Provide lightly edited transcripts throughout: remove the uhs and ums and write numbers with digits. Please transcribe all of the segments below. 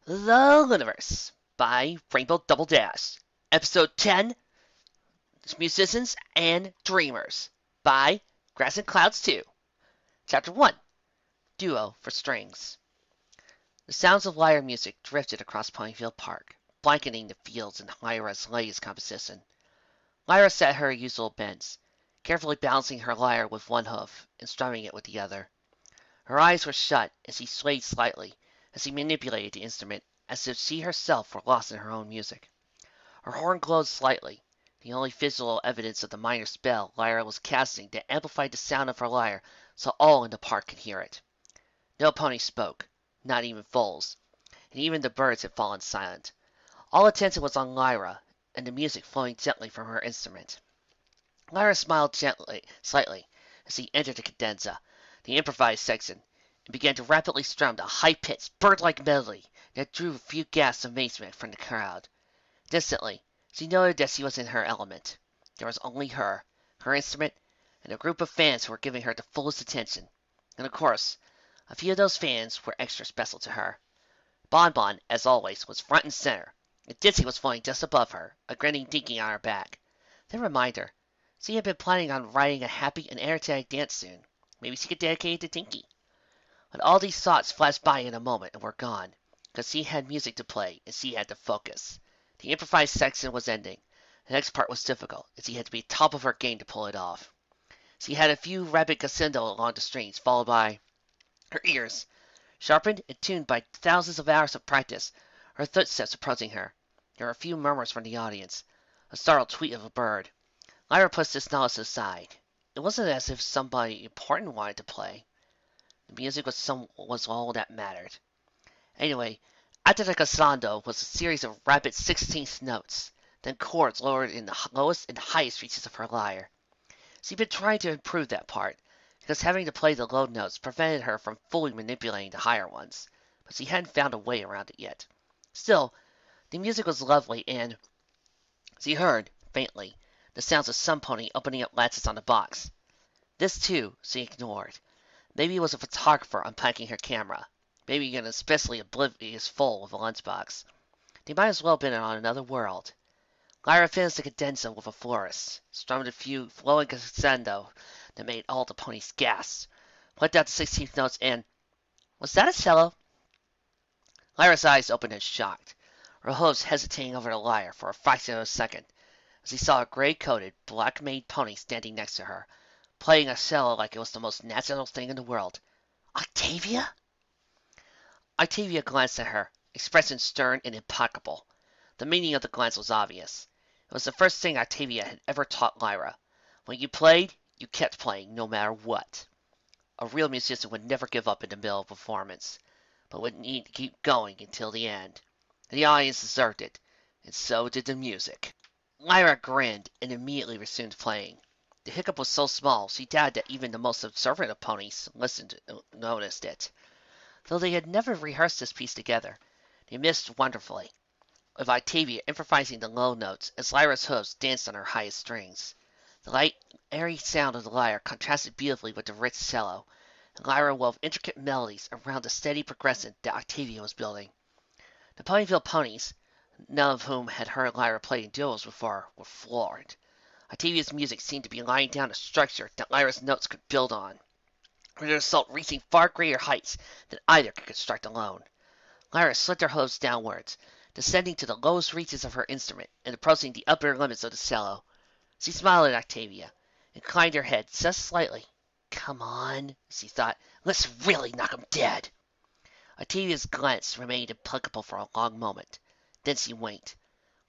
The Lunaverse by Rainbow Double Dash. Episode 10 Musicians and Dreamers by Grass and Clouds 2. Chapter 1 Duo for Strings. The sounds of lyre music drifted across Ponyville Park, blanketing the fields in Lyra's latest composition. Lyra sat her usual bends, carefully balancing her lyre with one hoof and strumming it with the other. Her eyes were shut and she swayed slightly as she manipulated the instrument as if she herself were lost in her own music. Her horn glowed slightly, the only visual evidence of the minor spell Lyra was casting that amplified the sound of her lyre so all in the park could hear it. No pony spoke, not even foals, and even the birds had fallen silent. All attention was on Lyra and the music flowing gently from her instrument. Lyra smiled slightly, as she entered the cadenza, the improvised section, and began to rapidly strum the high-pitched, bird-like melody that drew a few gasps of amazement from the crowd. Instantly, she noted that she was in her element. There was only her instrument, and a group of fans who were giving her the fullest attention. And of course, a few of those fans were extra special to her. Bon Bon, as always, was front and center, and Ditsy was floating just above her, a grinning dinky on her back. Then reminder, she had been planning on writing a happy and energetic dance soon. Maybe she could dedicate it to Dinky. But all these thoughts flashed by in a moment and were gone, because she had music to play and she had to focus. The improvised section was ending. The next part was difficult, and she had to be top of her game to pull it off. She had a few rapid crescendo along the strings, followed by her ears, sharpened and tuned by thousands of hours of practice, her footsteps approaching her. There were a few murmurs from the audience, a startled tweet of a bird. Lyra pushed this knowledge aside. It wasn't as if somebody important wanted to play. The music was all that mattered. Anyway, after the glissando was a series of rapid 16th notes, then chords lowered in the lowest and highest reaches of her lyre. She'd been trying to improve that part, because having to play the low notes prevented her from fully manipulating the higher ones, but she hadn't found a way around it yet. Still, the music was lovely, and she heard, faintly, the sounds of some pony opening up latches on the box. This, too, she ignored. Maybe it was a photographer unpacking her camera. Maybe an especially oblivious foal with a lunchbox. They might as well have been on another world. Lyra finished the cadenza with a flourish, strummed a few flowing crescendo that made all the ponies gasp, plucked out the 16th notes, and was that a cello? Lyra's eyes opened in shock, her hooves hesitating over the lyre for a fraction of a second, as he saw a gray-coated, black-maned pony standing next to her, playing a cello like it was the most natural thing in the world. Octavia? Octavia glanced at her, expression stern and implacable. The meaning of the glance was obvious. It was the first thing Octavia had ever taught Lyra. When you played, you kept playing, no matter what. A real musician would never give up in the middle of a performance, but would need to keep going until the end. The audience deserved it, and so did the music. Lyra grinned and immediately resumed playing. The hiccup was so small she doubted that even the most observant of ponies noticed it. Though they had never rehearsed this piece together, they mixed wonderfully, with Octavia improvising the low notes as Lyra's hooves danced on her highest strings. The light, airy sound of the lyre contrasted beautifully with the rich cello, and Lyra wove intricate melodies around the steady progression that Octavia was building. The Ponyville ponies, none of whom had heard Lyra play in duos before, were floored. Octavia's music seemed to be laying down a structure that Lyra's notes could build on, with the result reaching far greater heights than either could construct alone. Lyra slid her hooves downwards, descending to the lowest reaches of her instrument and approaching the upper limits of the cello. She smiled at Octavia, inclined her head just slightly. Come on, she thought, let's really knock 'em dead. Octavia's glance remained implacable for a long moment. Then she winked.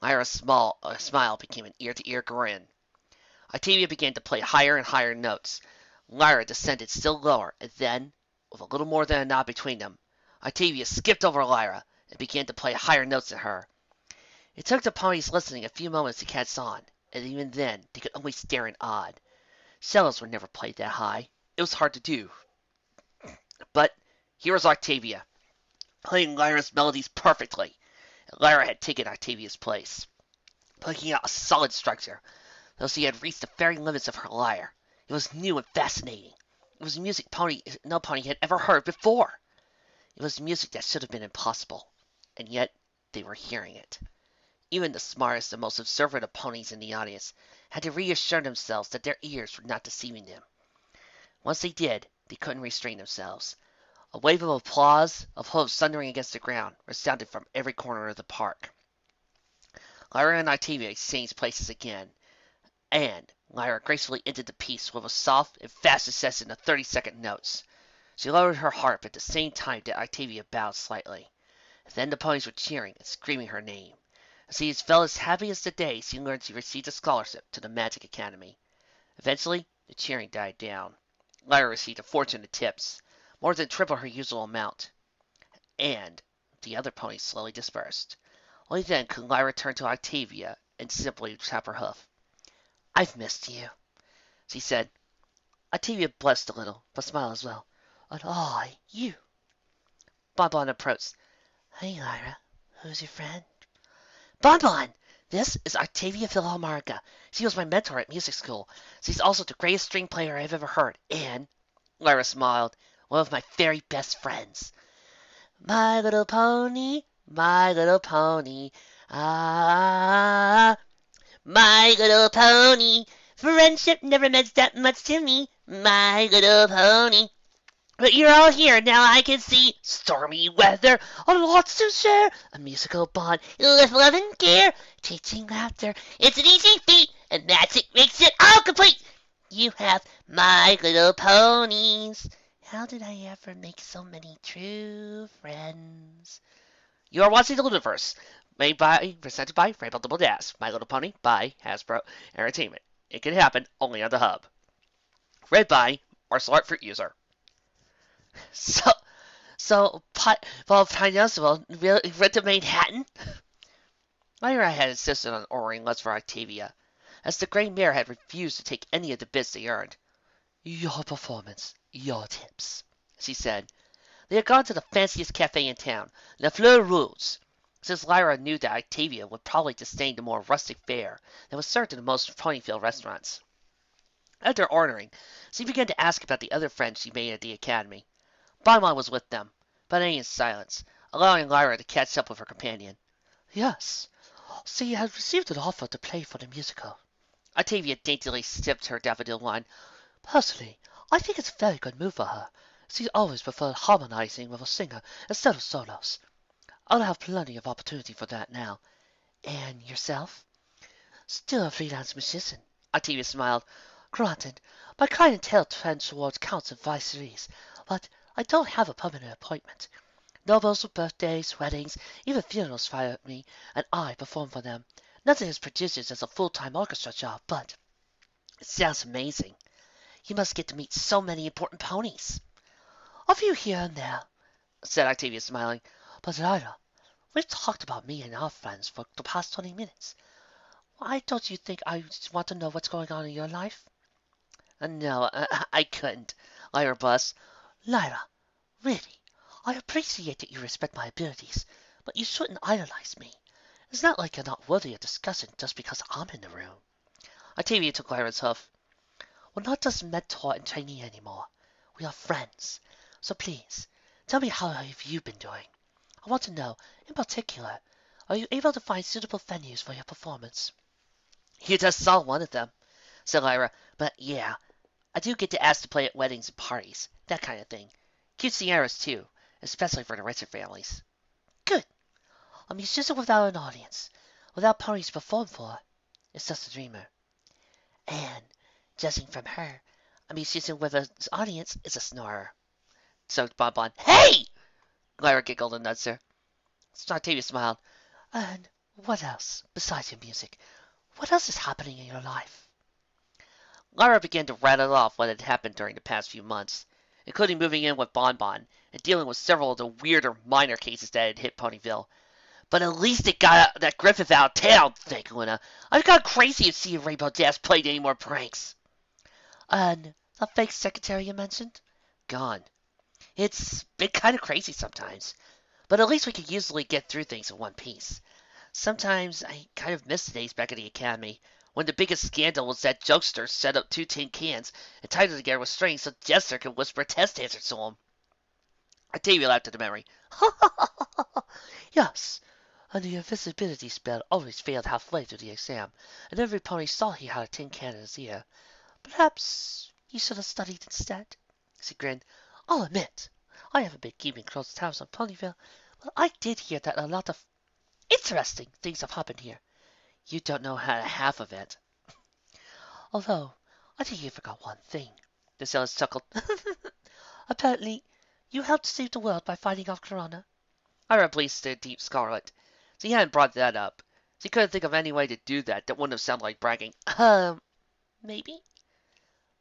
Lyra's smile became an ear-to-ear grin. Octavia began to play higher and higher notes. Lyra descended still lower, and then, with a little more than a nod between them, Octavia skipped over Lyra and began to play higher notes than her. It took the ponies listening a few moments to catch on, and even then they could only stare in awe. Cellos were never played that high. It was hard to do. But here was Octavia, playing Lyra's melodies perfectly, and Lyra had taken Octavia's place, plucking out a solid structure, though she had reached the very limits of her lyre. It was new and fascinating. It was music no pony had ever heard before. It was music that should have been impossible, and yet they were hearing it. Even the smartest and most observant of ponies in the audience had to reassure themselves that their ears were not deceiving them. Once they did, they couldn't restrain themselves. A wave of applause, of hooves thundering against the ground, resounded from every corner of the park. Lyra and Octavia exchanged places again, and Lyra gracefully ended the piece with a soft and fast succession of 30-second notes. She lowered her harp at the same time that Octavia bowed slightly. Then the ponies were cheering and screaming her name. As he felt as happy as the day she learned she received a scholarship to the Magic Academy. Eventually, the cheering died down. Lyra received a fortune in tips, more than triple her usual amount, and the other ponies slowly dispersed. Only then could Lyra turn to Octavia and simply tap her hoof. "I've missed you," she said. Octavia blushed a little, but smiled as well. "And I, you." Bonbon approached. "Hey, Lyra. Who's your friend?" "Bonbon! This is Octavia Philharmonica. She was my mentor at music school. She's also the greatest string player I've ever heard, and," Lyra smiled, "one of my very best friends. My little pony, ah, my little pony. Friendship never meant that much to me, my little pony. But you're all here, now I can see stormy weather, a lot to share, a musical bond with love and care, teaching laughter. It's an easy feat, and magic makes it all complete. You have my little ponies. How did I ever make so many true friends?" You are watching the Lunaverse, presented by Rainbow Double Dash, My Little Pony by Hasbro Entertainment. It can happen only on the hub. Read by Martial Art Fruit User. Paul Ponyville really went to Manhattan? Lyra had insisted on ordering less for Octavia, as the Grey Mare had refused to take any of the bits they earned. "Your performance, your tips," she said. They had gone to the fanciest cafe in town, La Fleur Rouge, since Lyra knew that Octavia would probably disdain the more rustic fare that was served in most Ponyville restaurants. After ordering, she began to ask about the other friends she made at the academy. Bonbon was with them, but only in silence, allowing Lyra to catch up with her companion. "Yes, she had received an offer to play for the musical." Octavia daintily sipped her daffodil wine. "Personally, I think it's a very good move for her. She's always preferred harmonizing with a singer instead of solos. I'll have plenty of opportunity for that now. And yourself?" "Still a freelance musician," Octavia smiled. "Granted, my clientele tends towards counts and viceries, but I don't have a permanent appointment. Nobles with birthdays, weddings, even funerals fire me, and I perform for them. Nothing as prodigious as a full-time orchestra job, but it sounds amazing. You must get to meet so many important ponies." "A few here and there," said Octavia, smiling. "But Lyra, we've talked about me and our friends for the past 20 minutes. Why don't you think I want to know what's going on in your life?" "No, I couldn't," Lyra blushed. "Lyra, really, I appreciate that you respect my abilities, but you shouldn't idolize me. It's not like you're not worthy of discussion just because I'm in the room." Octavia took Lyra's hoof. "We're not just mentor and trainee anymore. We are friends. So please, tell me how have you been doing? I want to know, in particular, are you able to find suitable venues for your performance?" "You just saw one of them," said Lyra. "But yeah, I do get to ask to play at weddings and parties, that kind of thing. Quinceañeras too, especially for the richer families." "Good. A musician without an audience, without ponies to perform for, is just a dreamer. And, judging from her, a musician with an audience is a snorer." So Bonbon. "Hey!" Lyra giggled and nudged her. Octavia smiled. "And what else, besides your music? What else is happening in your life?" Lyra began to rattle off what had happened during the past few months, including moving in with Bonbon and dealing with several of the weirder minor cases that had hit Ponyville. "But at least it got that Griffith out of town, thank Luna. I've gone crazy to see if Rainbow Dash played any more pranks." "And the fake secretary you mentioned?" "Gone. It's been kind of crazy sometimes, but at least we could usually get through things in one piece. Sometimes I kind of miss the days back at the academy, when the biggest scandal was that jokester set up 2 tin cans and tied them together with strings so Jester could whisper a test answer to him." Octavia laughed at the memory. Yes, and the invisibility spell always failed halfway through the exam, and every pony saw he had a tin can in his ear. Perhaps you should have studied instead. She grinned. I'll admit, I haven't been keeping close tabs on Ponyville, but I did hear that a lot of interesting things have happened here. You don't know half of it. Although, I think you forgot one thing. The sailor chuckled. Apparently, you helped save the world by fighting off Corona. Lyra bleached a deep scarlet. She hadn't brought that up. She couldn't think of any way to do that that wouldn't have sounded like bragging. Maybe?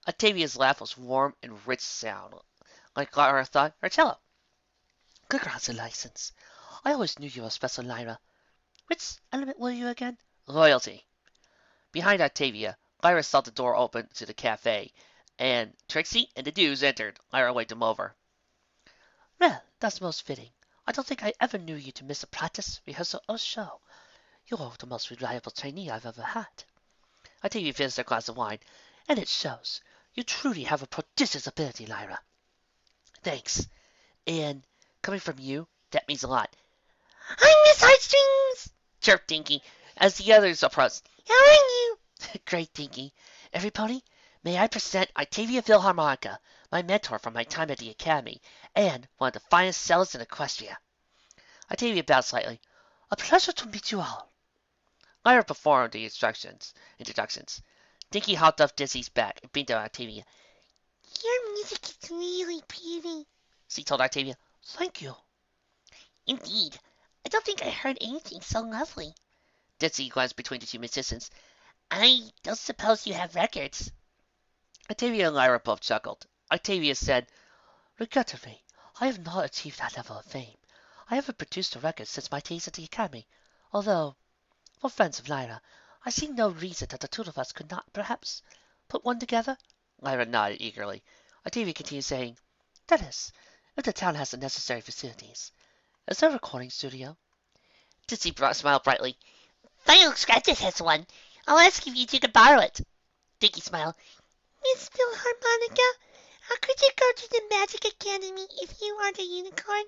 Octavia's laugh was warm and rich sound, like Lyra thought, or cello. Congratulations. I always knew you were special, Lyra. Which element were you again? Loyalty. Behind Octavia, Lyra saw the door open to the cafe, and Trixie and the dudes entered. Lyra waved them over. Well, that's most fitting. I don't think I ever knew you to miss a practice, rehearsal, or show. You're the most reliable trainee I've ever had. Octavia finished her glass of wine, and it shows. You truly have a prodigious ability, Lyra. Thanks. And coming from you, that means a lot. I miss heartstrings! Chirped Dinky as the others approached. How are you? Great, Dinky. Every pony, may I present Octavia Philharmonica, my mentor from my time at the Academy, and one of the finest cellars in Equestria. Octavia bowed slightly. A pleasure to meet you all. Lyra performed the introductions. Dinky hopped off Dizzy's back and beamed at Octavia. Your music is really pretty, she told Octavia. Thank you. Indeed. I don't think I heard anything so lovely. Dizzy glanced between the two musicians. I don't suppose you have records. Octavia and Lyra both chuckled. Octavia said, Regrettably, I have not achieved that level of fame. I haven't produced a record since my days at the Academy, although, for friends of Lyra, I see no reason that the two of us could not, perhaps, put one together. Lyra nodded eagerly. Octavia continued saying, That is, if the town has the necessary facilities. Is there a recording studio? Dizzy smiled brightly. Final Scratches has one. I'll ask if you two could borrow it. Dinky smiled. Miss Philharmonica, how could you go to the Magic Academy if you are the unicorn?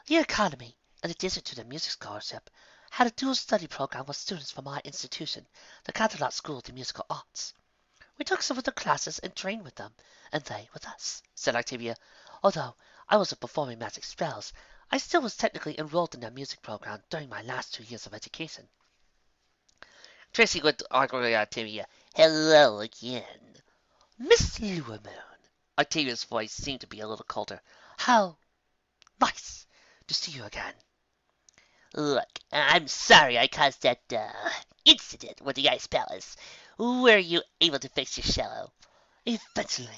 The Academy, in addition to the music scholarship, had a dual study program with students from my institution, the Canterlot School of the Musical Arts. We took some of the classes and trained with them, and they with us, said Octavia. Although I wasn't performing magic spells, I still was technically enrolled in their music program during my last 2 years of education. Trixie looked awkwardly at Octavia. Hello again. Miss Lunaverse. Octavia's voice seemed to be a little colder. How nice to see you again. Look, I'm sorry I caused that, incident with the Ice Palace. Were you able to fix your cello? Eventually.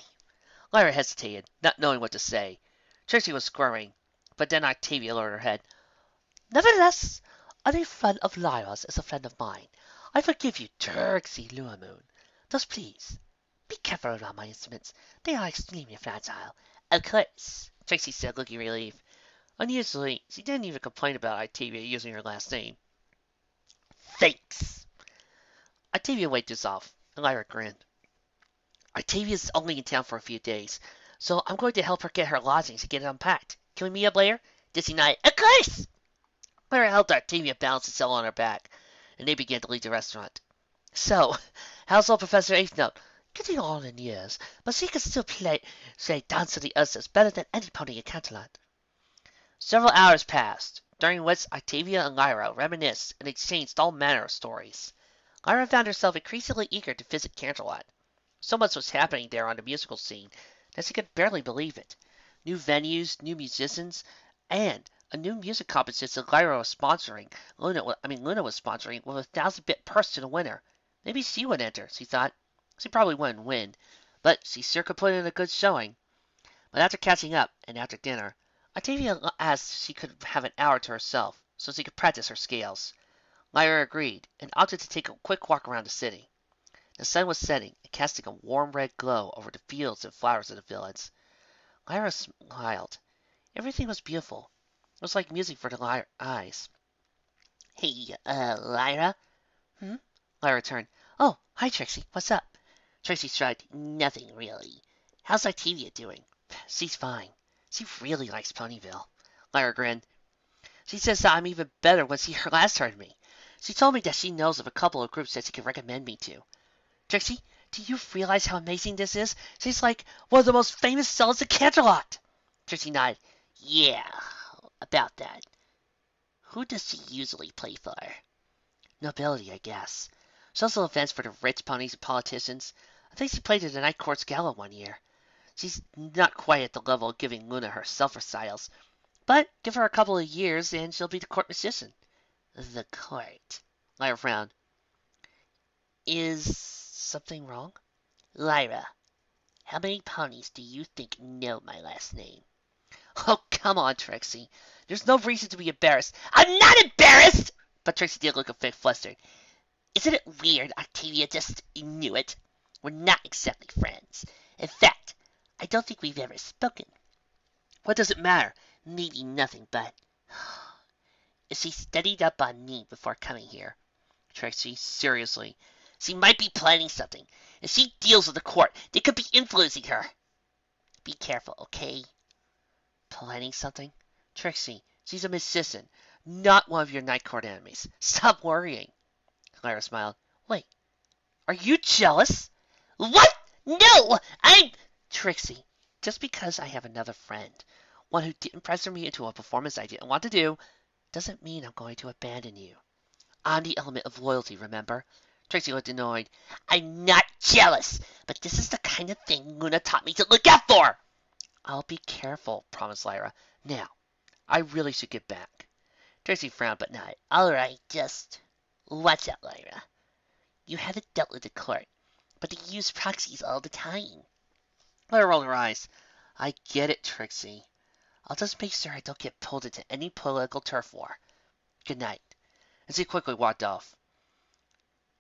Lyra hesitated, not knowing what to say. Trixie was squirming, but then Octavia lowered her head. Nevertheless, any friend of Lyra's is a friend of mine. I forgive you, Trixie Lunamoon. Thus please, be careful around my instruments. They are extremely fragile. Of course, Trixie said, looking relieved. Unusually, she didn't even complain about Octavia using her last name. Thanks. Octavia waved this off, and Lyra grinned. Octavia's only in town for a few days, so I'm going to help her get her lodgings and get it unpacked. Can we meet up later? Dizzy nodded. Of course! Lyra helped Octavia balance the cello on her back, and they began to leave the restaurant. So, how's old Professor Eighth Getting on in years, but she can still say Dance of the Ursas better than any pony in Canterlot. Several hours passed, during which Octavia and Lyra reminisced and exchanged all manner of stories. Lyra found herself increasingly eager to visit Canterlot. So much was happening there on the musical scene that she could barely believe it. New venues, new musicians, and a new music competition Lyra was sponsoring. Luna was sponsoring with a 1,000-bit purse to the winner. Maybe she would enter, she thought. She probably wouldn't win, but she sure could put in a good showing. But after catching up, and after dinner, Octavia asked if she could have an hour to herself, so she could practice her scales. Lyra agreed, and opted to take a quick walk around the city. The sun was setting and casting a warm red glow over the fields and flowers of the village. Lyra smiled. Everything was beautiful. It was like music for the eyes. Hey, Lyra? Lyra turned. Oh, hi, Trixie. What's up? Trixie shrugged. Nothing, really. How's Octavia doing? She's fine. She really likes Ponyville. Lyra grinned. She says that I'm even better when she last heard me. She told me that she knows of a couple of groups that she can recommend me to. Trixie, do you realize how amazing this is? She's like one of the most famous sellers at Canterlot. Trixie nodded. Yeah, about that. Who does she usually play for? Nobility, I guess. Social events for the rich ponies and politicians. I think she played at the Night Court's gala one year. She's not quite at the level of giving Luna herself recitals, but give her a couple of years and she'll be the court musician. The court. Lyra frowned. Is something wrong? Lyra, how many ponies do you think know my last name? Oh, come on, Trixie. There's no reason to be embarrassed. I'm not embarrassed! But Trixie did look a bit flustered. Isn't it weird Octavia just knew it? We're not exactly friends. In fact, I don't think we've ever spoken. What does it matter? Maybe nothing, but... She studied up on me before coming here. Trixie, seriously. She might be planning something. If she deals with the court, they could be influencing her. Be careful, okay? Planning something? Trixie, she's a musician, not one of your night court enemies. Stop worrying. Lyra smiled. Wait, are you jealous? What? No, I'm... Trixie, just because I have another friend, one who didn't pressure me into a performance I didn't want to do, doesn't mean I'm going to abandon you. I'm the element of loyalty, remember? Trixie looked annoyed. I'm not jealous, but this is the kind of thing Luna taught me to look out for. I'll be careful, promised Lyra. Now, I really should get back. Trixie frowned but nodded. All right, just... What's up, Lyra? You haven't dealt with the court, but they use proxies all the time. Lyra rolled her eyes. I get it, Trixie. I'll just make sure I don't get pulled into any political turf war. Good night. And she quickly walked off.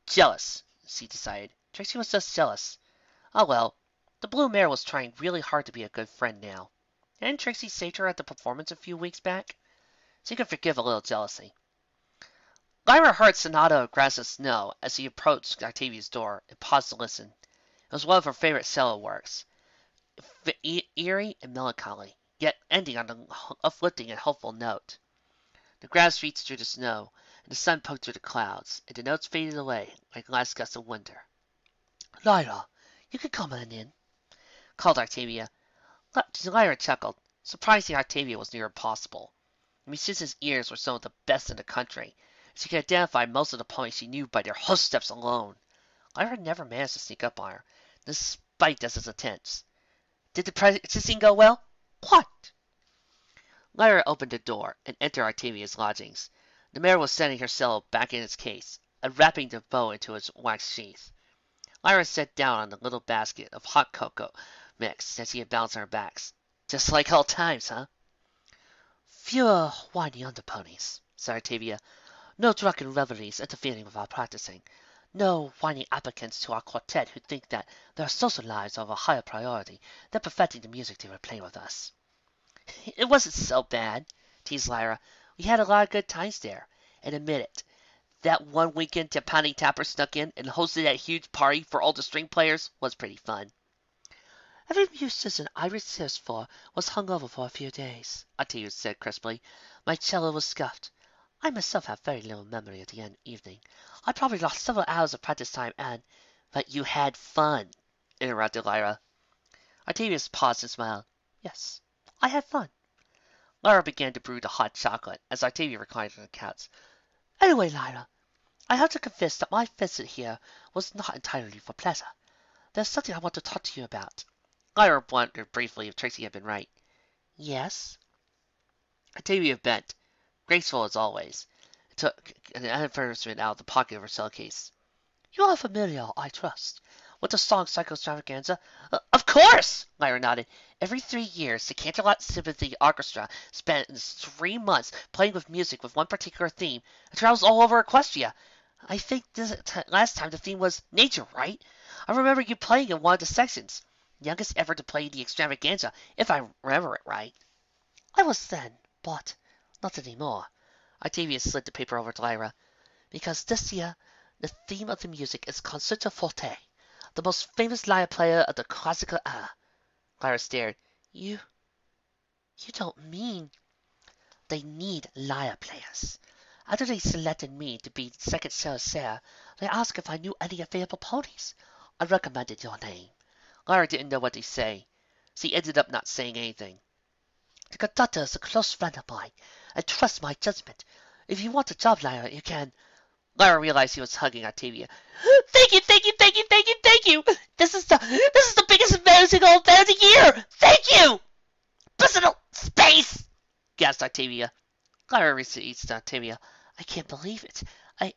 Jealous, she decided. Trixie was just jealous. Oh well, the Blue Mare was trying really hard to be a good friend now. Hadn't Trixie saved her at the performance a few weeks back? She could forgive a little jealousy. Lyra heard Sonata of Grass and Snow as he approached Octavia's door and paused to listen. It was one of her favorite cello works. Eerie and melancholy, yet ending on an uplifting and hopeful note. The grass reached through the snow, and the sun poked through the clouds, and the notes faded away like last gusts of winter. Lyra, you can come on in, called Octavia. Lyra chuckled, surprising Octavia was near impossible. The musician's ears were some of the best in the country. She could identify most of the ponies she knew by their hoof steps alone. Lyra never managed to sneak up on her, despite Des's attempts. Did the practicing go well? What? Lyra opened the door and entered Octavia's lodgings. The mare was setting her cello back in its case, and wrapping the bow into its wax sheath. Lyra sat down on the little basket of hot cocoa mix that she had balanced on her back. Just like old times, huh? Fewer whiny underponies, said Octavia. No drunken revelries interfering with our practicing. No whiny applicants to our quartet who think that their social lives are of a higher priority than perfecting the music they were playing with us. It wasn't so bad, teased Lyra. We had a lot of good times there, and admit it. That one weekend Tapani Tapper snuck in and hosted that huge party for all the string players was pretty fun. Every musician I rehearsed for was hung over for a few days, Octavia said crisply. My cello was scuffed. I myself have very little memory of the evening. I probably lost several hours of practice time and... But you had fun, interrupted Lyra. Octavia paused and smiled. Yes, I had fun. Lyra began to brew the hot chocolate as Octavia reclined on the couch. Anyway, Lyra, I have to confess that my visit here was not entirely for pleasure. There's something I want to talk to you about. Lyra wondered briefly if Trixie had been right. Yes? Octavia bent, graceful as always, and took an advertisement out of the pocket of her cell case. You are familiar, I trust, with the song Psycho-Extravaganza? Of course! Lyra nodded. Every 3 years, the Canterlot Symphony Orchestra spends 3 months playing with music with one particular theme and travels all over Equestria. I think last time the theme was nature, right? I remember you playing in one of the sections. Youngest ever to play the extravaganza, if I remember it right. I was then, but not anymore. Octavia slid the paper over to Lyra. Because this year, the theme of the music is Concerto Forte, the most famous lyre player of the classical era. Lyra stared. You You don't mean they need lyre players. After they selected me to be second Sarah, they asked if I knew any available ponies. I recommended your name. Lyra didn't know what to say. She ended up not saying anything. The conductor is a close friend of mine, and trusts my judgment. If you want a job, Lyra, you can. Lyra realized he was hugging Octavia. Thank you, thank you, thank you, thank you, thank you! This is the biggest musical event of the year! Thank you! Personal space! Gasped Octavia. Lyra received Octavia. I can't believe it. I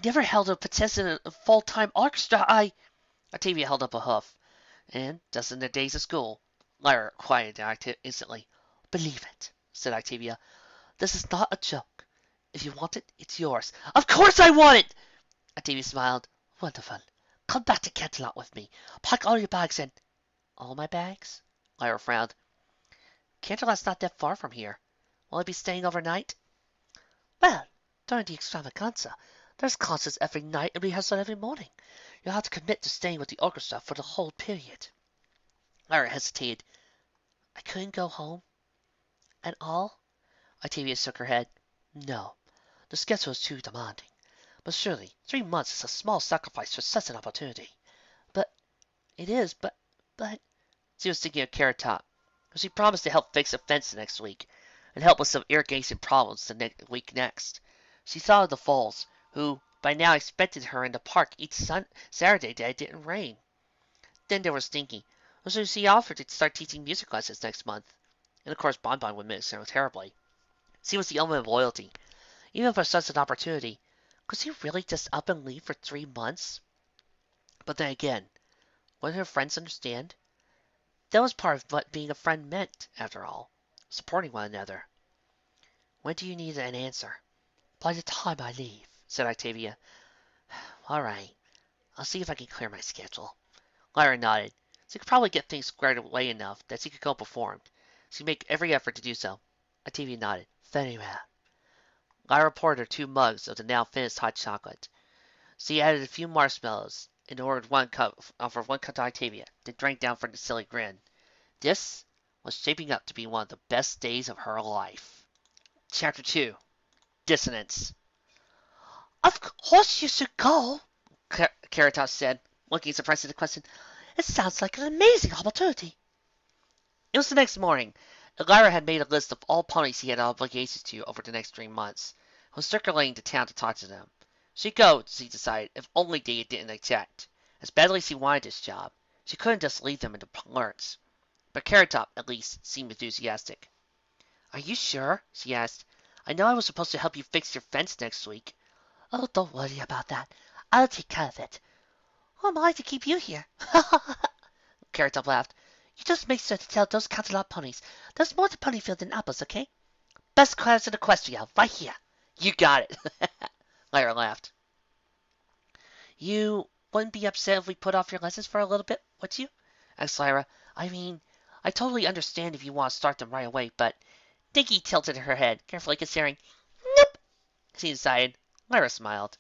never held a position in a full-time orchestra. Octavia held up a hoof. And, just in the days of school, Lyra quieted instantly. Believe it, said Octavia. This is not a joke. If you want it, it's yours. Of course I want it! Octavia smiled. Wonderful. Come back to Canterlot with me. Pack all your bags and... All my bags? Lyra frowned. Canterlot's not that far from here. Will I be staying overnight? Well, during the extravaganza, there's concerts every night and rehearsal every morning. You'll have to commit to staying with the orchestra for the whole period. Lyra hesitated. I couldn't go home? At all? Octavia shook her head. No, the schedule is too demanding. But surely 3 months is a small sacrifice for such an opportunity. But it is, but she was thinking of Carrot Top. She promised to help fix a fence next week, and help with some irrigation problems the week next. She thought of the Foals, who by now expected her in the park each Saturday that it didn't rain. Then there was Stinky, so she offered to start teaching music lessons next month. And of course Bonbon would miss her terribly. She was the element of loyalty. Even for such an opportunity, could she really just up and leave for 3 months? But then again, wouldn't her friends understand? That was part of what being a friend meant, after all. Supporting one another. When do you need an answer? By the time I leave, said Octavia. All right. I'll see if I can clear my schedule. Lyra nodded. She could probably get things squared away enough that she could go performed. She'd make every effort to do so. Octavia nodded. Very well. Lyra poured her 2 mugs of the now finished hot chocolate. She added a few marshmallows and offered 1 cup to Octavia, then drank down for the silly grin. This was shaping up to be one of the best days of her life. Chapter 2. Dissonance. Of course you should go, Carrot Top said, looking surprised at the question. It sounds like an amazing opportunity. It was the next morning, and Lyra had made a list of all ponies he had obligations to over the next 3 months, and was circulating to town to talk to them. She'd go, she decided, if only they didn't object. As badly as she wanted this job, she couldn't just leave them in the lurch. But Carrot Top, at least, seemed enthusiastic. Are you sure? She asked. I know I was supposed to help you fix your fence next week. Oh, don't worry about that. I'll take care of it. Who am I to keep you here? Carrot Top laughed. You just make sure to tell those Canterlot ponies there's more to Ponyville than apples, okay? Best class in Equestria, right here. You got it. Lyra laughed. You wouldn't be upset if we put off your lessons for a little bit, would you? Asked Lyra. I mean, I totally understand if you want to start them right away, but... Dinky tilted her head, carefully considering. Nope, she decided. Lyra smiled.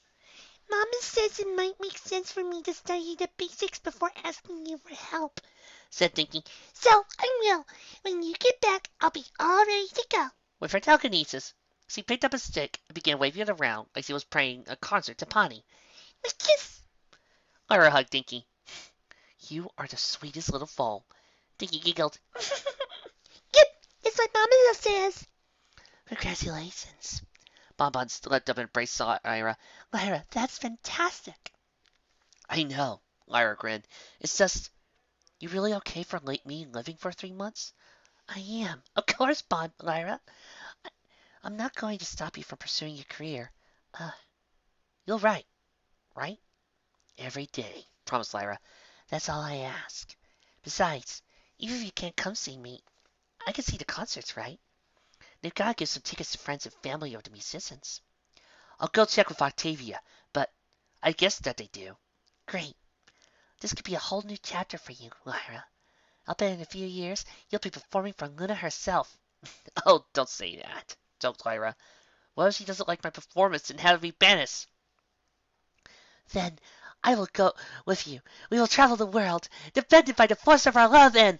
Mama says it might make sense for me to study the basics before asking you for help, said Dinky. So I will. When you get back, I'll be all ready to go. With her telekinesis, she picked up a stick and began waving it around like she was playing a concert to Pony. My kiss! Lyra hugged Dinky. You are the sweetest little foal. Dinky giggled. Yep, it's what Mama says. Congratulations. Bonbon slipped up and embraced Lyra. Lyra, that's fantastic. I know, Lyra grinned. It's just, you really okay for me living for 3 months? I am. Of course, Lyra. I'm not going to stop you from pursuing your career. You'll write, right? Every day, promised Lyra. That's all I ask. Besides, even if you can't come see me, I can see the concerts, right? They've got to give some tickets to friends and family or the musicians. I'll go check with Octavia, but I guess that they do. Great. This could be a whole new chapter for you, Lyra. I'll bet in a few years you'll be performing for Luna herself. Oh, don't say that, joked Lyra. What if she doesn't like my performance and have me banished? Then I will go with you. We will travel the world, defended by the force of our love and...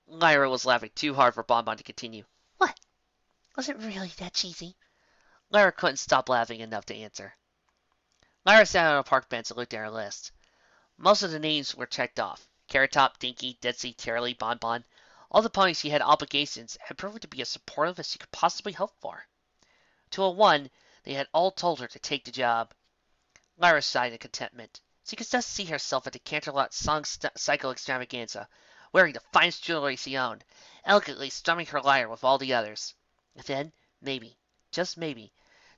Lyra was laughing too hard for Bonbon to continue. Was it really that cheesy? Lyra couldn't stop laughing enough to answer. Lyra sat on a park bench and looked at her list. Most of the names were checked off. Carrot Top, Dinky, Ditsy, Terrierly, Bonbon. All the ponies she had obligations had proven to be as supportive as she could possibly hope for. To a one, they had all told her to take the job. Lyra sighed in contentment. She could just see herself at the Canterlot Song Cycle Extravaganza, wearing the finest jewelry she owned, elegantly strumming her lyre with all the others. And then, maybe, just maybe,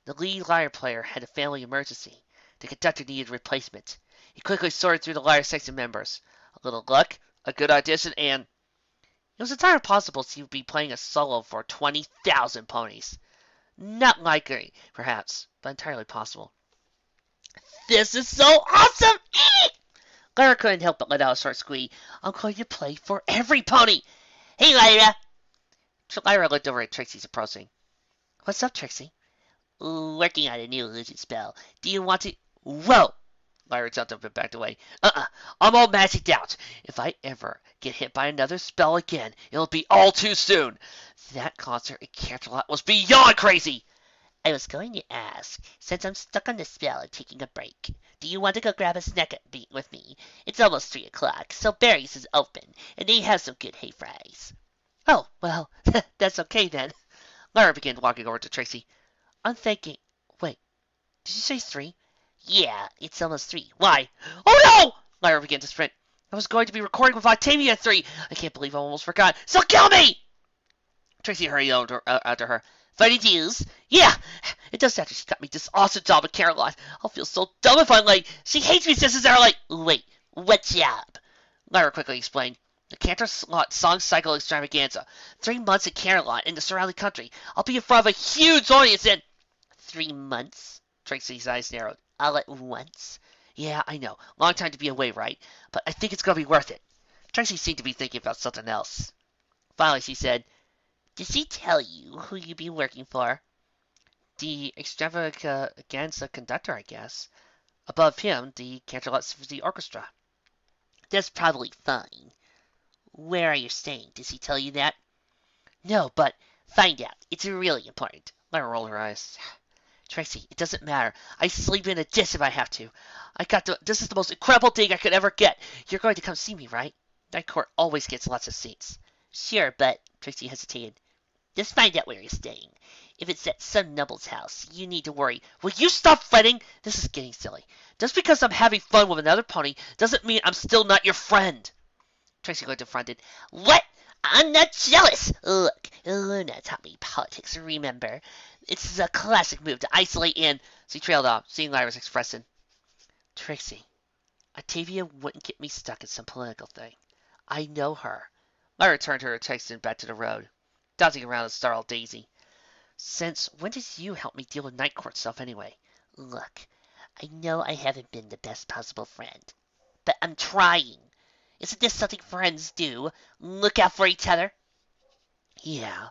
the lead lyre player had a family emergency. The conductor needed a replacement. He quickly sorted through the lyre section members. A little luck, a good audition, and it was entirely possible she would be playing a solo for 20,000 ponies. Not likely, perhaps, but entirely possible. This is so awesome! Lyra couldn't help but let out a short squeak. I'm going to play for every pony! Hey, Lyra! Lyra looked over at Trixie's approaching. What's up, Trixie? Working on a new illusion spell. Do you want to... Whoa! Lyra jumped up and backed away. I'm all magicked out. If I ever get hit by another spell again, it'll be all too soon. That concert at Canterlot was beyond crazy! I was going to ask, since I'm stuck on this spell and taking a break, do you want to go grab a snack with me? It's almost 3 o'clock, so Barry's is open, and they have some good hay fries. Oh, well, that's okay then. Lyra began walking over to Trixie. I'm thinking... Wait, did you say 3? Yeah, it's almost 3. Why? Oh no! Lyra began to sprint. I was going to be recording with Octavia at 3. I can't believe I almost forgot. So kill me! Trixie hurried after her. Fighting duels? Yeah! It does after she got me this awesome job at Canterlot. I'll feel so dumb if I'm late. She hates me just as they're like... Wait, what job? Lyra quickly explained. The Canterlot Song Cycle Extravaganza. 3 months at Canterlot in the surrounding country. I'll be in front of a huge audience in... 3 months? Trixie's eyes narrowed. All at once? Yeah, I know. Long time to be away, right? But I think it's going to be worth it. Trixie seemed to be thinking about something else. Finally, she said... Did she tell you who you'd be working for? The extravaganza conductor, I guess. Above him, the Canterlot Symphony Orchestra. That's probably fine. Where are you staying? Did he tell you that? No, but find out. It's really important. Lyra rolled her eyes. Trixie, it doesn't matter. I sleep in a dish if I have to. This is the most incredible thing I could ever get. You're going to come see me, right? Night Court always gets lots of seats. Sure, but... Trixie hesitated. Just find out where you're staying. If it's at some noble's house, you need to worry. Will you stop fretting? This is getting silly. Just because I'm having fun with another pony doesn't mean I'm still not your friend. Trixie looked affronted. What? I'm not jealous. Look, Luna taught me politics, remember? It's a classic move to isolate and... She trailed off, seeing Lyra's expression. Trixie, Octavia wouldn't get me stuck in some political thing. I know her. Lyra turned her attention back to the road, dodging around a startled Daisy. Since when did you help me deal with Night Court stuff anyway? Look, I know I haven't been the best possible friend, but I'm trying. Isn't this something friends do? Look out for each other? Yeah,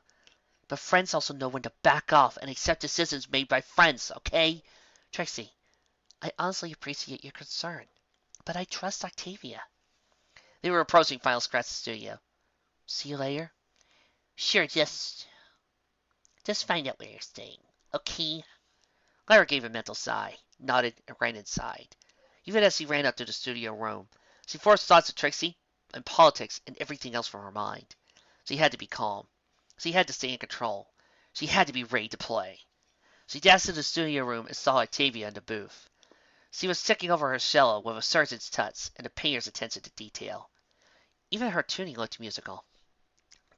but friends also know when to back off and accept decisions made by friends, okay? Trixie, I honestly appreciate your concern, but I trust Octavia. They were approaching Final Scratch's studio. See you later? Sure, just find out where you're staying, okay? Lyra gave a mental sigh, nodded, and ran inside. Even as she ran up to the studio room, she forced thoughts of Trixie and politics and everything else from her mind. She had to be calm. She had to stay in control. She had to be ready to play. She dashed to the studio room and saw Octavia in the booth. She was checking over her cello with a surgeon's touch and a painter's attention to detail. Even her tuning looked musical.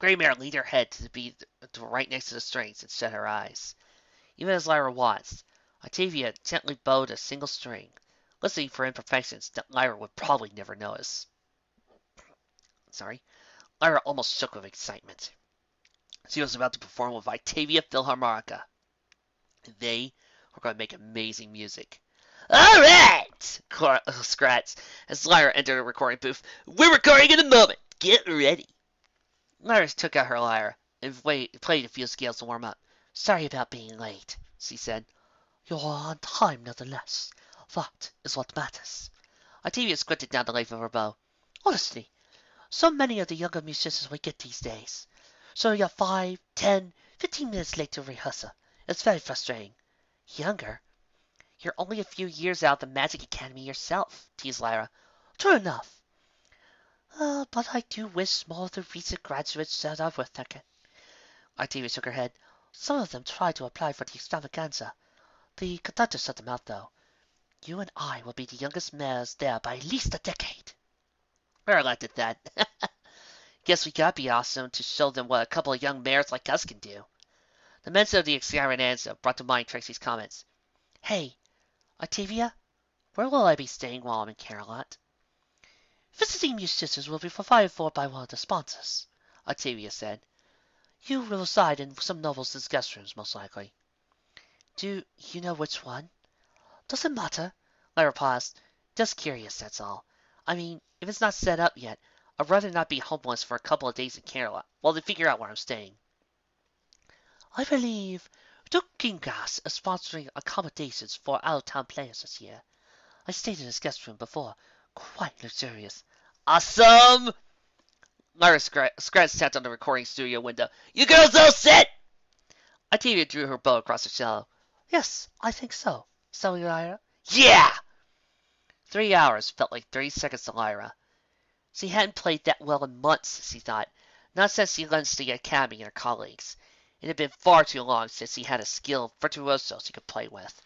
Greymare leaned her head to be right next to the strings and shut her eyes. Even as Lyra watched, Octavia gently bowed a single string, listening for imperfections that Lyra would probably never notice. Lyra almost shook with excitement. She was about to perform with Octavia Philharmonica. They were going to make amazing music. All right! Scratch as Lyra entered the recording booth. We're recording in a moment. Get ready. Lyra took out her lyre and played a few scales to warm up. Sorry about being late, she said. You're on time, nonetheless. That is what matters. Octavia squinted down the length of her bow. Honestly, so many of the younger musicians we get these days. So you have 5, 10, 15 minutes late to rehearsal. It's very frustrating. Younger? You're only a few years out of the Magic Academy yourself, teased Lyra. True enough. But I do wish more of the recent graduates showed up with it. Octavia shook her head. Some of them tried to apply for the extravaganza. The conductor shut them out, though. You and I will be the youngest mayors there by at least a decade. Lyra laughed at that. Guess we gotta be awesome to show them what a couple of young mayors like us can do. The mention of the extravaganza brought to mind Trixie's comments. Hey, Octavia, where will I be staying while I'm in Canterlot? Visiting musicians will be provided for by one of the sponsors, Octavia said. You will reside in some nobles' guest rooms, most likely. Do you know which one? Doesn't matter. Lyra paused. Just curious, that's all. I mean, if it's not set up yet, I'd rather not be homeless for a couple of days in Canterlot while they figure out where I'm staying. I believe Musicans is sponsoring accommodations for out-of-town players this year. I stayed in his guest room before. Quite luxurious. Awesome! Lyra scratched on the recording studio window. You girls all set? Octavia drew her bow across the shallow. Yes, I think so. So, Lyra? Yeah! 3 hours felt like 30 seconds to Lyra. She hadn't played that well in months, she thought. Not since she lunched the academy and her colleagues. It had been far too long since she had a skilled virtuoso she could play with.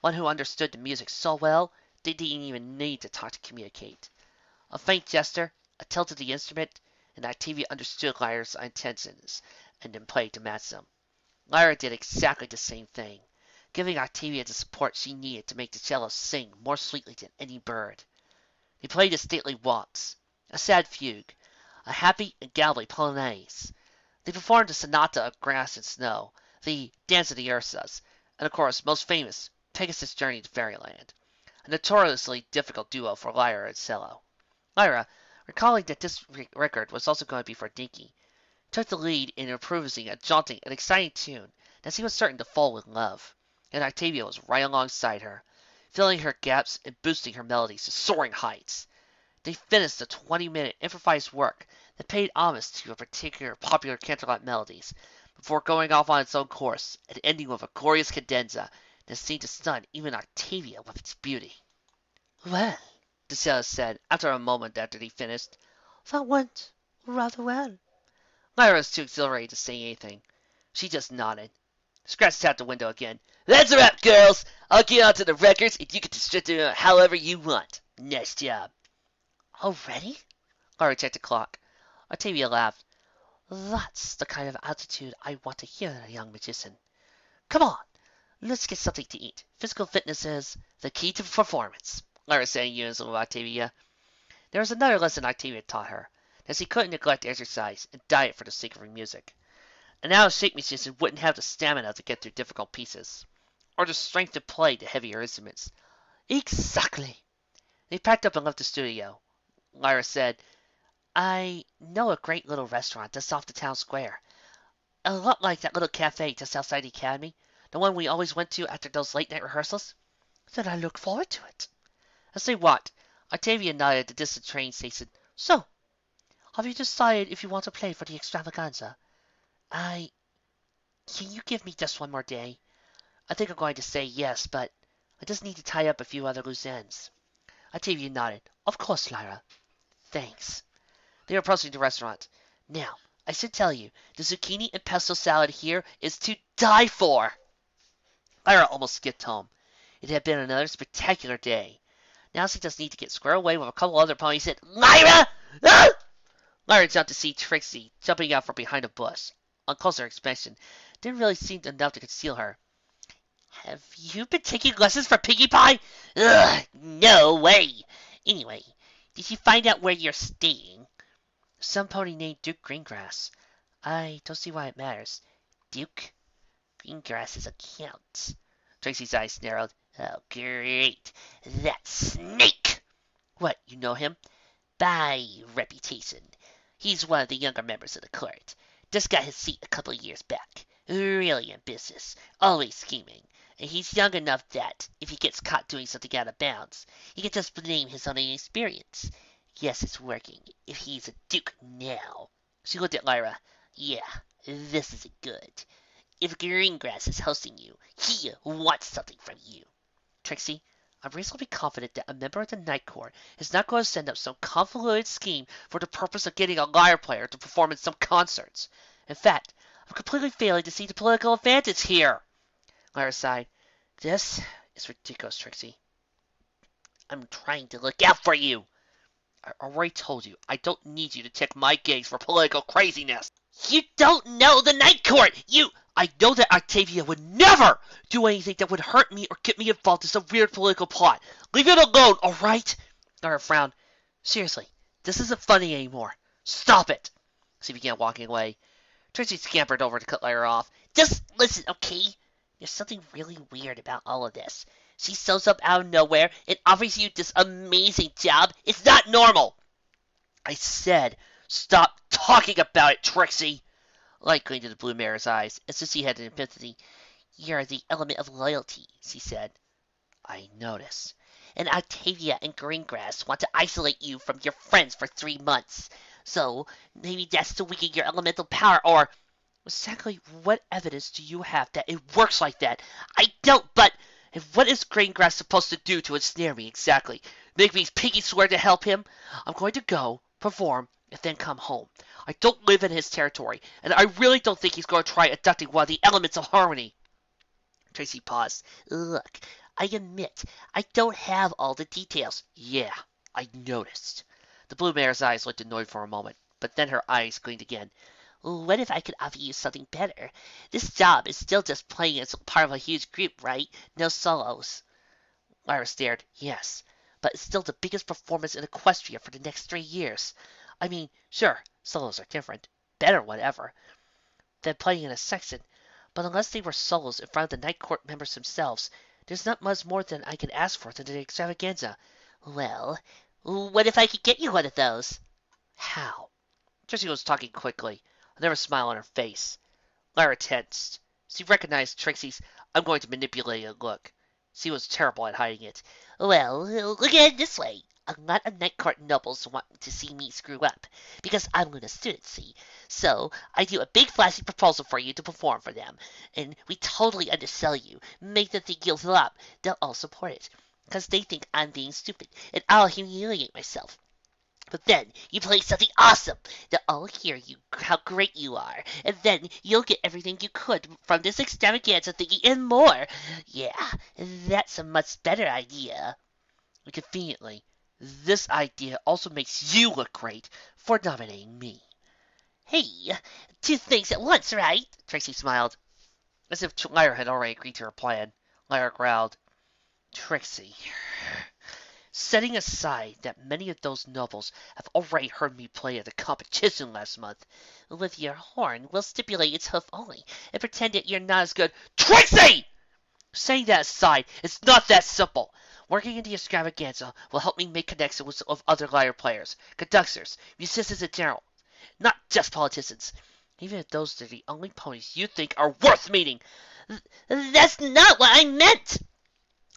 One who understood the music so well, they didn't even need to talk to communicate. A faint gesture, a tilt of the instrument, and Octavia understood Lyra's intentions and then played to match them. Lyra did exactly the same thing, giving Octavia the support she needed to make the cello sing more sweetly than any bird. They played a stately waltz, a sad fugue, a happy and gallantly polonaise. They performed the sonata of grass and snow, the dance of the Ursas, and of course, most famous, Pegasus' Journey to Fairyland, a notoriously difficult duo for Lyra and cello. Lyra, recalling that this record was also going to be for Dinky, took the lead in improvising a jaunty and exciting tune that she was certain to fall in love, and Octavia was right alongside her, filling her gaps and boosting her melodies to soaring heights. They finished the 20-minute improvised work that paid homage to a particular popular Canterlot melodies, before going off on its own course and ending with a glorious cadenza that seemed to stun even Octavia with its beauty. Well, the cellist said, after a moment after they finished, that went rather well. Lyra was too exhilarated to say anything. She just nodded. Scratched out the window again. That's a wrap, girls! I'll get onto the records and you can distribute them however you want. Nice job. Already? Lyra checked the clock. Octavia laughed. That's the kind of attitude I want to hear in a young magician. Come on, let's get something to eat. Physical fitness is the key to performance, Lyra said in unison with Octavia. There was another lesson Octavia taught her, that she couldn't neglect exercise and diet for the sake of her music. An out-of-shape musician wouldn't have the stamina to get through difficult pieces, or the strength to play the heavier instruments. Exactly. They packed up and left the studio. Lyra said, I know a great little restaurant just off the town square. A lot like that little cafe just outside the academy, the one we always went to after those late-night rehearsals. Then I look forward to it. As they walked, Octavia nodded at the distant train station. So, have you decided if you want to play for the extravaganza? Can you give me just one more day? I think I'm going to say yes, but I just need to tie up a few other loose ends. Octavia nodded. Of course, Lyra. Thanks. They were approaching the restaurant. Now, I should tell you, the zucchini and pesto salad here is to die for. Lyra almost skipped home. It had been another spectacular day. Now she just needed to get squared away with a couple other ponies. Said, Lyra! Ah! Lyra jumped to see Trixie jumping out from behind a bush. On closer inspection, didn't really seem enough to conceal her. Have you been taking lessons for Piggy Pie? Ugh, no way. Anyway, did you find out where you're staying? Some pony named Duke Greengrass. I don't see why it matters. Duke? Greengrass is a count. Trixie's eyes narrowed. Oh, great. That snake! What, you know him? By reputation. He's one of the younger members of the court. Just got his seat a couple of years back. Really ambitious. Always scheming. And he's young enough that, if he gets caught doing something out of bounds, he can just blame his own inexperience. Yes, it's working. If he's a duke now. She looked at Lyra. Yeah, this is good. If Greengrass is hosting you, he wants something from you. Trixie, I'm reasonably confident that a member of the Night Court is not going to send up some convoluted scheme for the purpose of getting a lyre player to perform in some concerts. In fact, I'm completely failing to see the political advantage here. Lyra sighed. This is ridiculous, Trixie. I'm trying to look out for you. I already told you, I don't need you to tick my gigs for political craziness. You don't know the Night Court! I know that Octavia would never do anything that would hurt me or get me involved in some weird political plot. Leave it alone, alright? Lyra frowned. Seriously, this isn't funny anymore. Stop it! She began walking away. Trixie scampered over to cut Lyra off. Just listen, okay? There's something really weird about all of this. She shows up out of nowhere and offers you this amazing job. It's not normal! I said, stop talking about it, Trixie! Light gleamed in the blue mare's eyes, as if she had an epiphany. You're the element of loyalty, she said. I notice. And Octavia and Greengrass want to isolate you from your friends for 3 months. So, maybe that's to weaken your elemental power, or... Exactly what evidence do you have that it works like that? I don't, but... And what is Greengrass supposed to do to ensnare me, exactly? Make me pinky swear to help him? I'm going to go, perform, and then come home. I don't live in his territory, and I really don't think he's going to try abducting one of the elements of harmony. Trixie paused. Look, I admit, I don't have all the details. Yeah, I noticed. The blue mare's eyes looked annoyed for a moment, but then her eyes gleamed again. What if I could offer you something better? This job is still just playing as part of a huge group, right? No solos. Lyra stared. Yes, but it's still the biggest performance in Equestria for the next 3 years. I mean, sure, solos are different, better whatever, than playing in a section, but unless they were solos in front of the Night Court members themselves, there's not much more than I can ask for than an extravaganza. Well, what if I could get you one of those? How? Trixie was talking quickly, a nervous smile on her face. Lyra tensed. She recognized Trixie's I'm going to manipulate a look. She was terrible at hiding it. Well, look at it this way. A lot of Night Court nobles want to see me screw up, because I'm Luna's student, see? So, I do a big flashy proposal for you to perform for them, and we totally undersell you, make them think you'll flop. They'll all support it, because they think I'm being stupid, and I'll humiliate myself. But then you play something awesome. They'll all hear you how great you are, and then you'll get everything you could from this extravaganza thingy and more. Yeah, that's a much better idea. Conveniently, this idea also makes you look great for nominating me. Hey, 2 things at once, right? Trixie smiled, as if Lyra had already agreed to her plan. Lyra growled, Trixie, setting aside that many of those nobles have already heard me play at a competition last month, with your horn, we'll stipulate it's hoof only, and pretend that you're not as good. Trixie! Saying that aside, it's not that simple. Working in the extravaganza will help me make connections with other lyre players, conductors, musicians in general, not just politicians, even if those are the only ponies you think are worth meeting. That's not what I meant!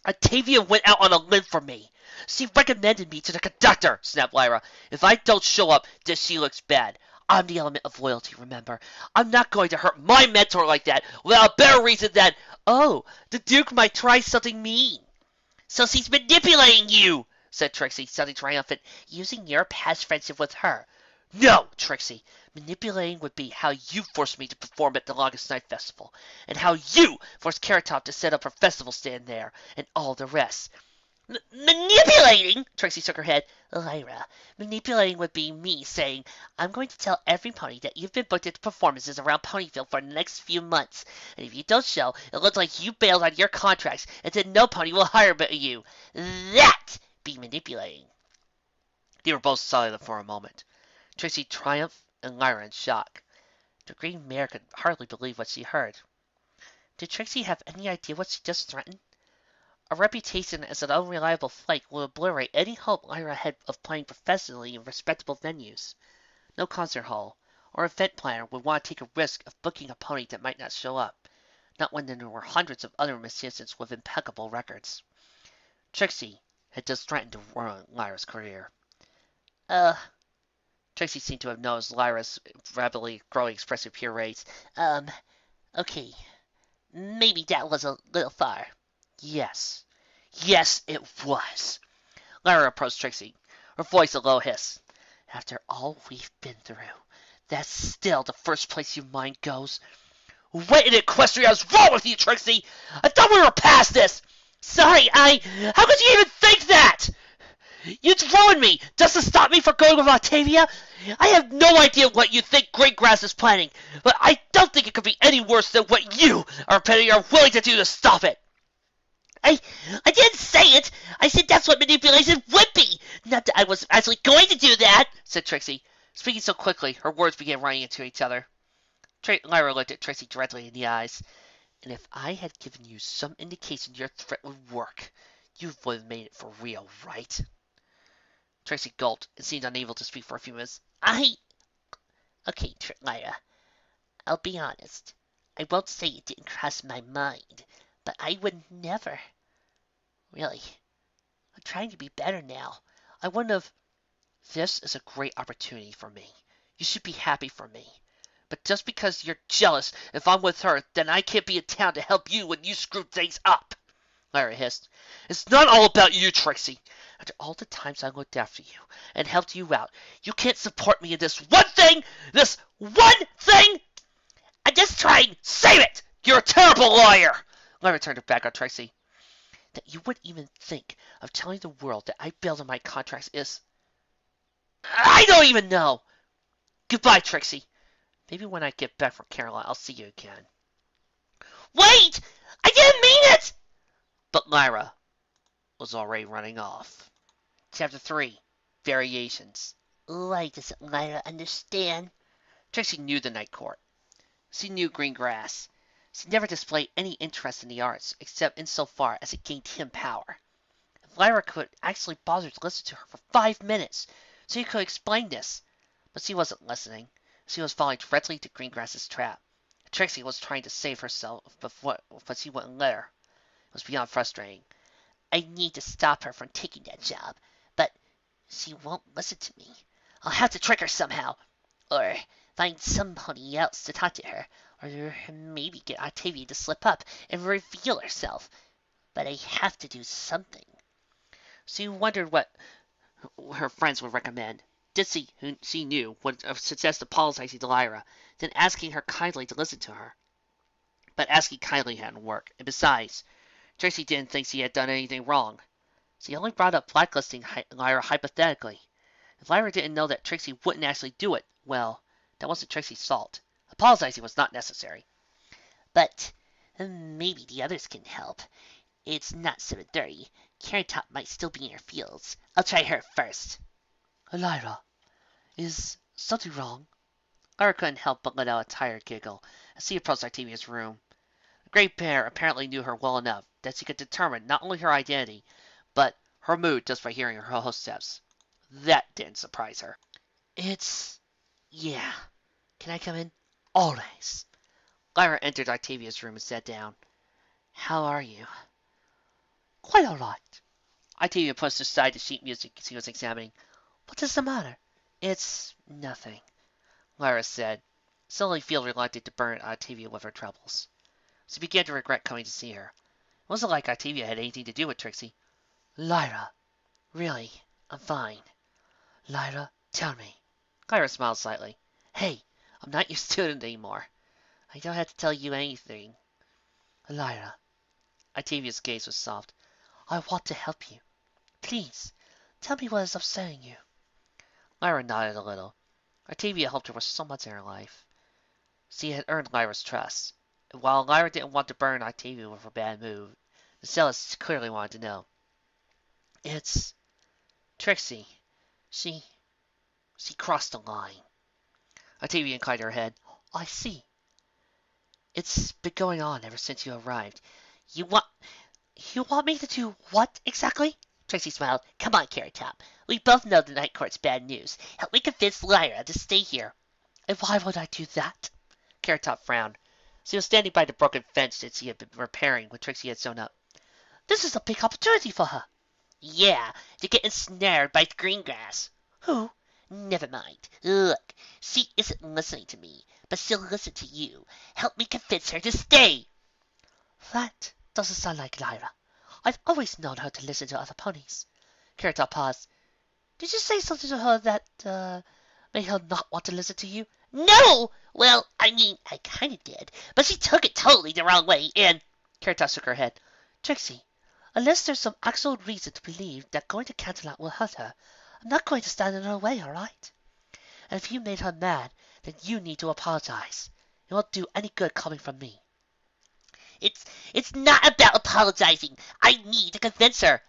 Octavia went out on a limb for me. She recommended me to the conductor, snapped Lyra. If I don't show up, then she looks bad. I'm the element of loyalty, remember? I'm not going to hurt my mentor like that without a better reason than, oh, the Duke might try something mean. So she's manipulating you, said Trixie, sounding triumphant, using your past friendship with her. No, Trixie. Manipulating would be how you forced me to perform at the Longest Night Festival, and how you forced Carrot Top to set up her festival stand there, and all the rest. Manipulating? Trixie shook her head. Lyra, manipulating would be me saying, I'm going to tell every pony that you've been booked at performances around Ponyville for the next few months, and if you don't show, it looks like you bailed on your contracts, and then no pony will hire but you. That be manipulating. They were both silent for a moment. Trixie triumphed, and Lyra in shock. The green mare could hardly believe what she heard. Did Trixie have any idea what she just threatened? A reputation as an unreliable flake will obliterate any hope Lyra had of playing professionally in respectable venues. No concert hall or event planner would want to take a risk of booking a pony that might not show up, not when there were hundreds of other musicians with impeccable records. Trixie had just threatened to ruin Lyra's career. Trixie seemed to have noticed Lyra's rapidly growing expressive pure rays. Okay, maybe that was a little far. Yes. Yes, it was. Lyra approached Trixie, her voice a low hiss. After all we've been through, that's still the first place your mind goes. What in Equestria is wrong with you, Trixie? I thought we were past this. Sorry, how could you even think that? You'd ruin me just to stop me from going with Octavia. I have no idea what you think Great Grass is planning, but I don't think it could be any worse than what you are willing to do to stop it. I didn't say it. I said that's what manipulation would be. Not that I was actually going to do that, said Trixie. Speaking so quickly, her words began running into each other. Lyra looked at Trixie directly in the eyes. And if I had given you some indication your threat would work, you would have made it for real, right? Trixie gulped and seemed unable to speak for a few minutes. Okay, Lyra, I'll be honest. I won't say it didn't cross my mind, but I would never. Really. I'm trying to be better now. I wouldn't have. This is a great opportunity for me. You should be happy for me. But just because you're jealous if I'm with her, then I can't be in town to help you when you screw things up. Lyra hissed. It's not all about you, Trixie. After all the times I looked after you and helped you out, you can't support me in this one thing! This one thing! I'm just trying. Save it! You're a terrible liar! Lyra turned her back on Trixie. That you would even think of telling the world that I bailed on my contracts is... I don't even know! Goodbye, Trixie. Maybe when I get back from Canterlot, I'll see you again. Wait! I didn't mean it! But Lyra was already running off. Chapter 3. Variations. Why doesn't Lyra understand? Trixie knew the Night Court. She knew green grass. She never displayed any interest in the arts, except insofar as it gained him power. If Lyra could actually bother to listen to her for 5 minutes, she could explain this. But she wasn't listening. She was falling directly into Greengrass's trap. Trixie was trying to save herself, but she wouldn't let her. It was beyond frustrating. I need to stop her from taking that job, but she won't listen to me. I'll have to trick her somehow, or find somebody else to talk to her, or maybe get Octavia to slip up and reveal herself. But I have to do something. She wondered what her friends would recommend. Ditsy, who she knew, would suggest apologizing to Lyra, then asking her kindly to listen to her. But asking kindly hadn't worked, and besides, Trixie didn't think she had done anything wrong. She only brought up blacklisting Lyra hypothetically. If Lyra didn't know that Trixie wouldn't actually do it, well, that wasn't Trixie's fault. Apologizing was not necessary. But maybe the others can help. It's not 7:30. Canterlot might still be in her fields. I'll try her first. Lyra, is something wrong? Lyra couldn't help but let out a tired giggle as she approached Octavia's room. The Great Bear apparently knew her well enough that she could determine not only her identity, but her mood just by hearing her host's steps. That didn't surprise her. Yeah. Can I come in? Always. Lyra entered Octavia's room and sat down. How are you? Quite all right. Octavia pushed aside the sheet music she was examining. What is the matter? It's nothing, Lyra said, suddenly feeling reluctant to burden Octavia with her troubles. She began to regret coming to see her. It wasn't like Octavia had anything to do with Trixie. Lyra, really, I'm fine. Lyra, tell me. Lyra smiled slightly. Hey, I'm not your student anymore. I don't have to tell you anything. Lyra. Octavia's gaze was soft. I want to help you. Please, tell me what is upsetting you. Lyra nodded a little. Octavia helped her with so much in her life. She had earned Lyra's trust. And while Lyra didn't want to burn Octavia with her bad mood, the cellist clearly wanted to know. It's Trixie. She crossed the line. Octavia inclined her head. I see. It's been going on ever since you arrived. You want me to do what exactly? Trixie smiled. Come on, Carrot Top. We both know the Night Court's bad news. Help me convince Lyra to stay here. And why would I do that? Carrot Top frowned. She was standing by the broken fence that she had been repairing when Trixie had sewn up. This is a big opportunity for her. Yeah, to get ensnared by Greengrass. Who? Never mind. Look, she isn't listening to me. but she'll listen to you. Help me convince her to stay. That doesn't sound like Lyra. I've always known her to listen to other ponies. Canterlot paused. Did you say something to her that, made her not want to listen to you? No! Well, I mean, I kind of did, but she took it totally the wrong way, and... Canterlot shook her head. Trixie, unless there's some actual reason to believe that going to Canterlot will hurt her, I'm not going to stand in her way, all right? And if you made her mad, then you need to apologize. It won't do any good coming from me. It's not about apologizing. I need to convince her.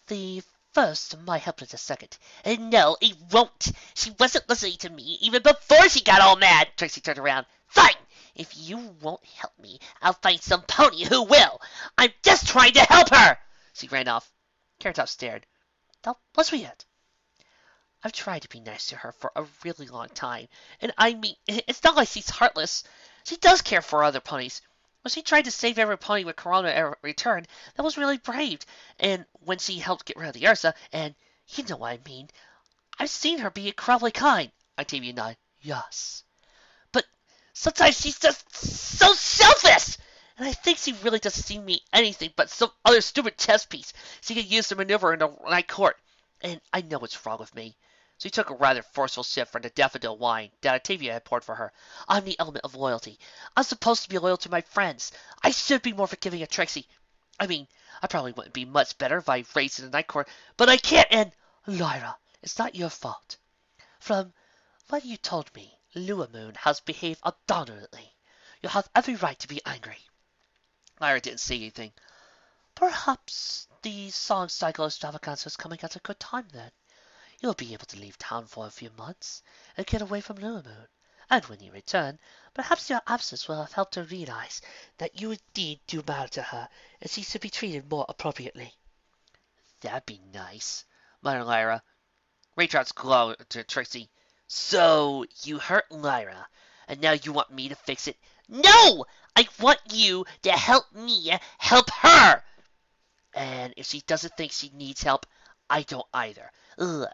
The first might help in a second. And no, it won't. She wasn't listening to me even before she got all mad. Trixie turned around. Fine! If you won't help me, I'll find some pony who will. I'm just trying to help her. She ran off. Canterlot stared. That was weird. I've tried to be nice to her for a really long time, and I mean, it's not like she's heartless. She does care for other ponies. When she tried to save every pony with Corona returned, that was really brave. And when she helped get rid of the Ursa, and you know what I mean, I've seen her be incredibly kind. Octavia nodded. Yes. But sometimes she's just so selfish! And I think she really doesn't see me anything but some other stupid chess piece she could use to maneuver in the night court. And I know what's wrong with me. She took a rather forceful sip from the daffodil wine that Octavia had poured for her. I'm the element of loyalty. I'm supposed to be loyal to my friends. I should be more forgiving of Trixie. I mean, I probably wouldn't be much better if I raced in the night court, but I can't, and... Lyra, it's not your fault. From what you told me, Lua Moon has behaved abominably. You have every right to be angry. Lyra didn't say anything. Perhaps the song cycle extravaganza is coming at a good time then. You'll be able to leave town for a few months and get away from Lua Moon. And when you return, perhaps your absence will have helped her realize that you indeed do matter to her and she should be treated more appropriately. That'd be nice, muttered Lyra. Raindrops glowed to Trixie. So, you hurt Lyra, and now you want me to fix it? No! I want you to help me help her! And if she doesn't think she needs help, I don't either. Look,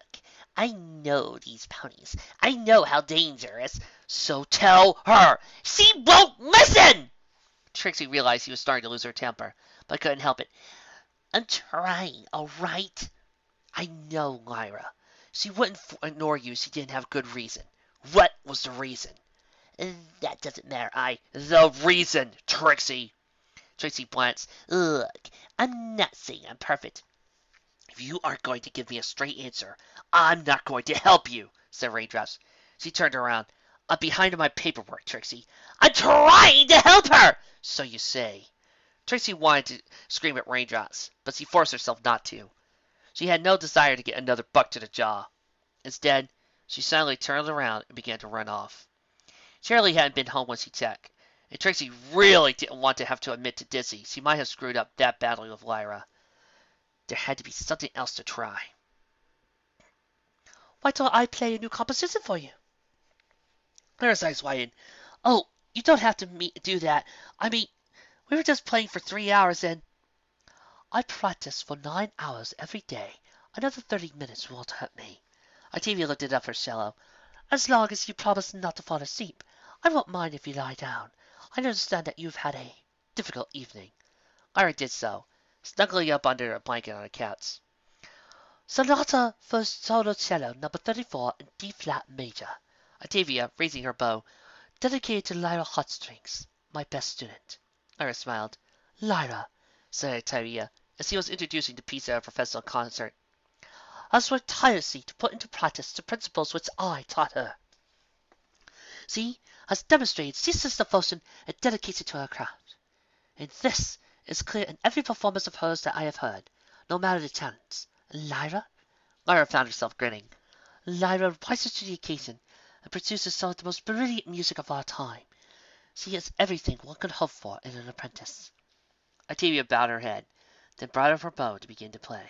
I know these ponies. I know how dangerous. So tell her. She won't listen! Trixie realized she was starting to lose her temper, but couldn't help it. I'm trying, all right? I know, Lyra. She wouldn't ignore you if she didn't have good reason. What was the reason? That doesn't matter. The reason, Trixie. Trixie glanced. Look, I'm not saying I'm perfect. If you aren't going to give me a straight answer, I'm not going to help you, said Raindrops. She turned around. I'm behind on my paperwork, Trixie. I'm trying to help her! So you say. Trixie wanted to scream at Raindrops, but she forced herself not to. She had no desire to get another buck to the jaw. Instead, she suddenly turned around and began to run off. Shirley hadn't been home when she checked, and Trixie really didn't want to have to admit to Dizzy she might have screwed up that badly with Lyra. There had to be something else to try. Why don't I play a new composition for you? Lyra's eyes widened. Oh, you don't have to do that. I mean, we were just playing for 3 hours and... I practice for 9 hours every day. Another 30 minutes won't hurt me. Octavia lifted up her cello. As long as you promise not to fall asleep, I won't mind if you lie down. I understand that you've had a difficult evening. Lyra did so, snuggling up under a blanket on the couch. Sonata for solo cello, number 34 in D-flat major. Octavia, raising her bow, dedicated to Lyra Heartstrings, my best student. Lyra smiled. Lyra, said Octavia, as he was introducing the piece at a professional concert, has worked tirelessly to put into practice the principles which I taught her. She has demonstrated ceaseless devotion and dedication to her craft. And this is clear in every performance of hers that I have heard, no matter the talents. Lyra? Lyra found herself grinning. Lyra rises to the occasion and produces some of the most brilliant music of our time. She is everything one could hope for in an apprentice. Octavia bowed her head, then brought up her bow to begin to play.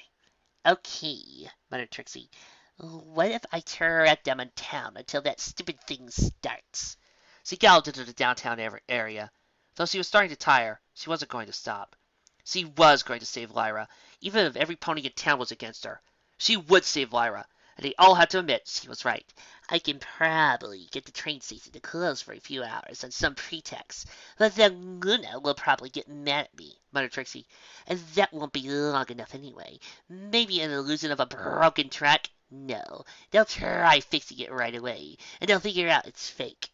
Okay, muttered Trixie. What if I track them in town until that stupid thing starts? She galloped into the downtown area. Though she was starting to tire, she wasn't going to stop. She was going to save Lyra, even if every pony in town was against her. She would save Lyra, and they all had to admit she was right. I can probably get the train station to close for a few hours on some pretext, but then Luna will probably get mad at me, muttered Trixie, and that won't be long enough anyway. Maybe an illusion of a broken track? No, they'll try fixing it right away, and they'll figure out it's fake.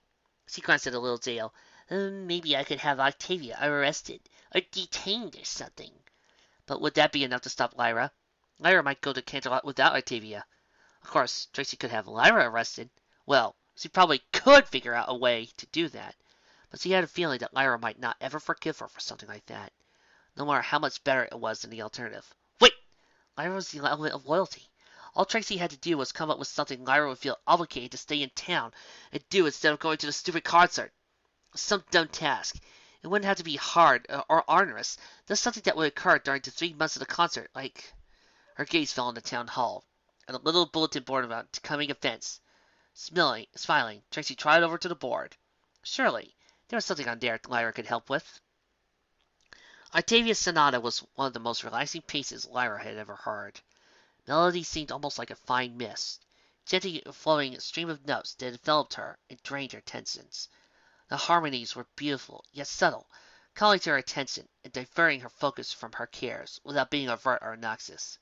She glanced at the little Dale. Maybe I could have Octavia arrested, or detained or something. But would that be enough to stop Lyra? Lyra might go to Canterlot without Octavia. Of course, Trixie could have Lyra arrested. Well, she probably could figure out a way to do that. But she had a feeling that Lyra might not ever forgive her for something like that, no matter how much better it was than the alternative. Wait! Lyra was the element of loyalty. All Trixie had to do was come up with something Lyra would feel obligated to stay in town and do instead of going to the stupid concert. Some dumb task. It wouldn't have to be hard or onerous. Just something that would occur during the 3 months of the concert, like... Her gaze fell on the town hall, and a little bulletin board about coming events. Smiling, Trixie trotted over to the board. Surely, there was something on there Lyra could help with. Octavia's sonata was one of the most relaxing pieces Lyra had ever heard. Melody seemed almost like a fine mist, gently flowing stream of notes that enveloped her and drained her tensions. The harmonies were beautiful, yet subtle, calling to her attention and diverting her focus from her cares without being overt or obnoxious.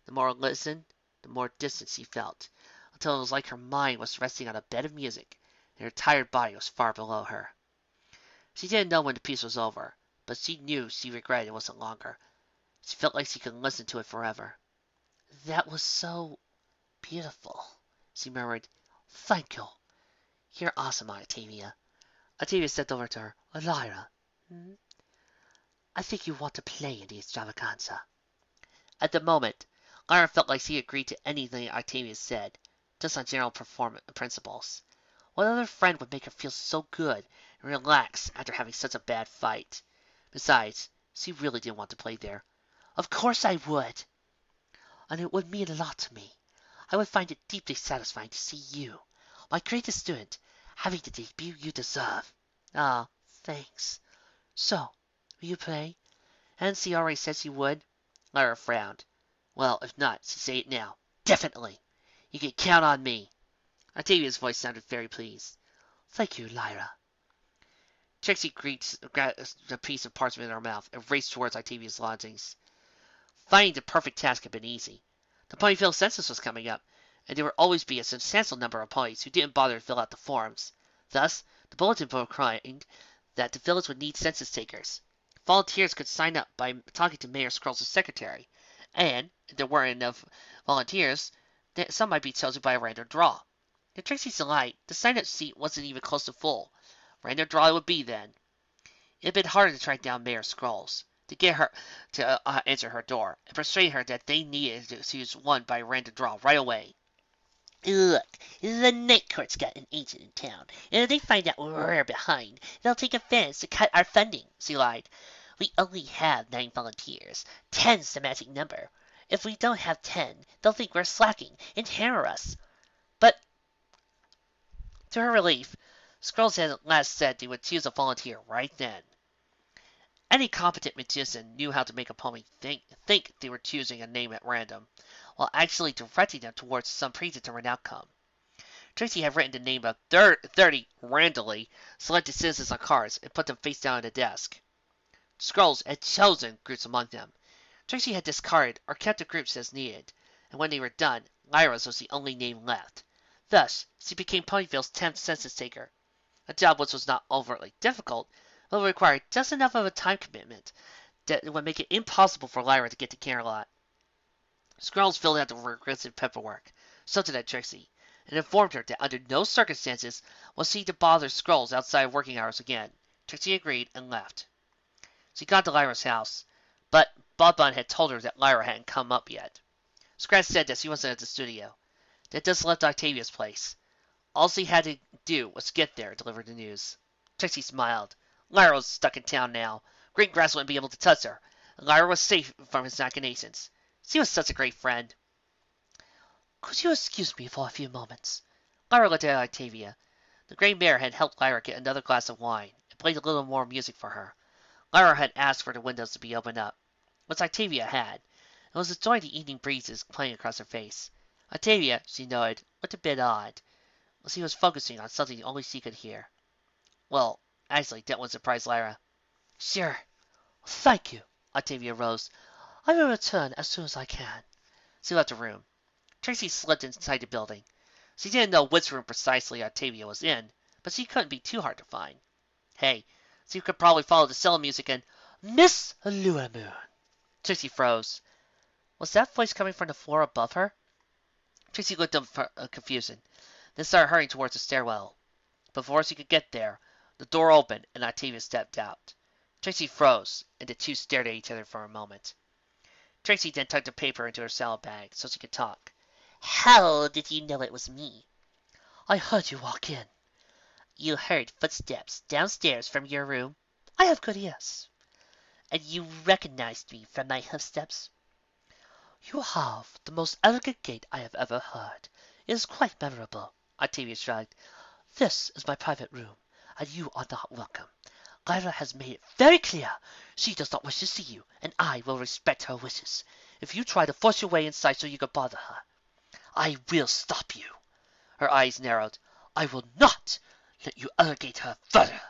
The more it listened, the more distance she felt, until it was like her mind was resting on a bed of music, and her tired body was far below her. She didn't know when the piece was over, but she knew she regretted it wasn't longer. She felt like she could listen to it forever. That was so beautiful, she murmured. Thank you. You're awesome, Octavia. Octavia stepped over to her. Lyra, I think you want to play in the extravaganza. At the moment, Lyra felt like she agreed to anything Octavia said, just on general performance principles. What other friend would make her feel so good and relaxed after having such a bad fight? Besides, she really didn't want to play there. Of course I would! And it would mean a lot to me. I would find it deeply satisfying to see you, my greatest student, having the debut you deserve. Ah, thanks. So, will you play? Hadn't she already said she would? Lyra frowned. Well, if not, she'd say it now. Definitely. You can count on me. Octavia's voice sounded very pleased. Thank you, Lyra. Trixie grabbed a piece of parchment in her mouth and raced towards Octavia's lodgings. Finding the perfect task had been easy. The Ponyville census was coming up, and there would always be a substantial number of ponies who didn't bother to fill out the forms. Thus, the bulletin proclaimed that the village would need census takers. Volunteers could sign up by talking to Mayor Scrolls' secretary, and, if there weren't enough volunteers, some might be chosen by a random draw. To Trixie's delight, the sign-up sheet wasn't even close to full. Random draw it would be, then. It had been harder to track down Mayor Scrolls, to get her to answer her door, and persuade her that they needed to choose one by random draw right away. Look, the night court's got an agent in town, and if they find out we're behind, they'll take offense to cut our funding, she lied. We only have 9 volunteers. 10's the magic number. If we don't have 10, they'll think we're slacking and hammer us. But, to her relief, Scrolls had at last said they would choose a volunteer right then. Any competent magician knew how to make a pony think they were choosing a name at random, while actually directing them towards some predetermined outcome. Trixie had written the name of 30 randomly selected citizens on cards and put them face down on the desk. Scrolls had chosen groups among them. Trixie had discarded or kept the groups as needed, and when they were done, Lyra's was the only name left. Thus, she became Ponyville's 10th census taker, a job which was not overtly difficult, but required just enough of a time commitment that it would make it impossible for Lyra to get to Canterlot. Scrolls filled out the requisite paperwork, sent it at Trixie, and informed her that under no circumstances was she to bother Scrolls outside of working hours again. Trixie agreed and left. She got to Lyra's house, but Bon had told her that Lyra hadn't come up yet. Scratch said that she wasn't at the studio. That just left Octavia's place. All she had to do was get there and deliver the news. Trixie smiled. Lyra was stuck in town now. Greengrass wouldn't be able to touch her, and Lyra was safe from his machinations. She was such a great friend. Could you excuse me for a few moments? Lyra looked at Octavia. The Grey Mare had helped Lyra get another glass of wine, and played a little more music for her. Lyra had asked for the windows to be opened up, which Octavia had, and was enjoying the evening breezes playing across her face. Octavia, she noted, looked a bit odd. as he was focusing on something only she could hear. Well, actually, that wouldn't surprise Lyra. Sure. Thank you. Octavia rose. I will return as soon as I can. She left the room. Trixie slipped inside the building. She didn't know which room precisely Octavia was in, but she couldn't be too hard to find. Hey, she could probably follow the cello music and Miss Lunaverse. Trixie froze. Was that voice coming from the floor above her? Trixie looked up for confusion, then started hurrying towards the stairwell. Before she could get there, the door opened and Octavia stepped out. Trixie froze, and the two stared at each other for a moment. Trixie then tucked the paper into her salad bag so she could talk. How did you know it was me? I heard you walk in. You heard footsteps downstairs from your room? I have good ears. And you recognized me from my footsteps? You have the most elegant gait I have ever heard. It is quite memorable. Octavia shrugged. This is my private room, and you are not welcome. Lyra has made it very clear she does not wish to see you, and I will respect her wishes. If you try to force your way inside so you can bother her, I will stop you. Her eyes narrowed. I will not let you aggravate her further.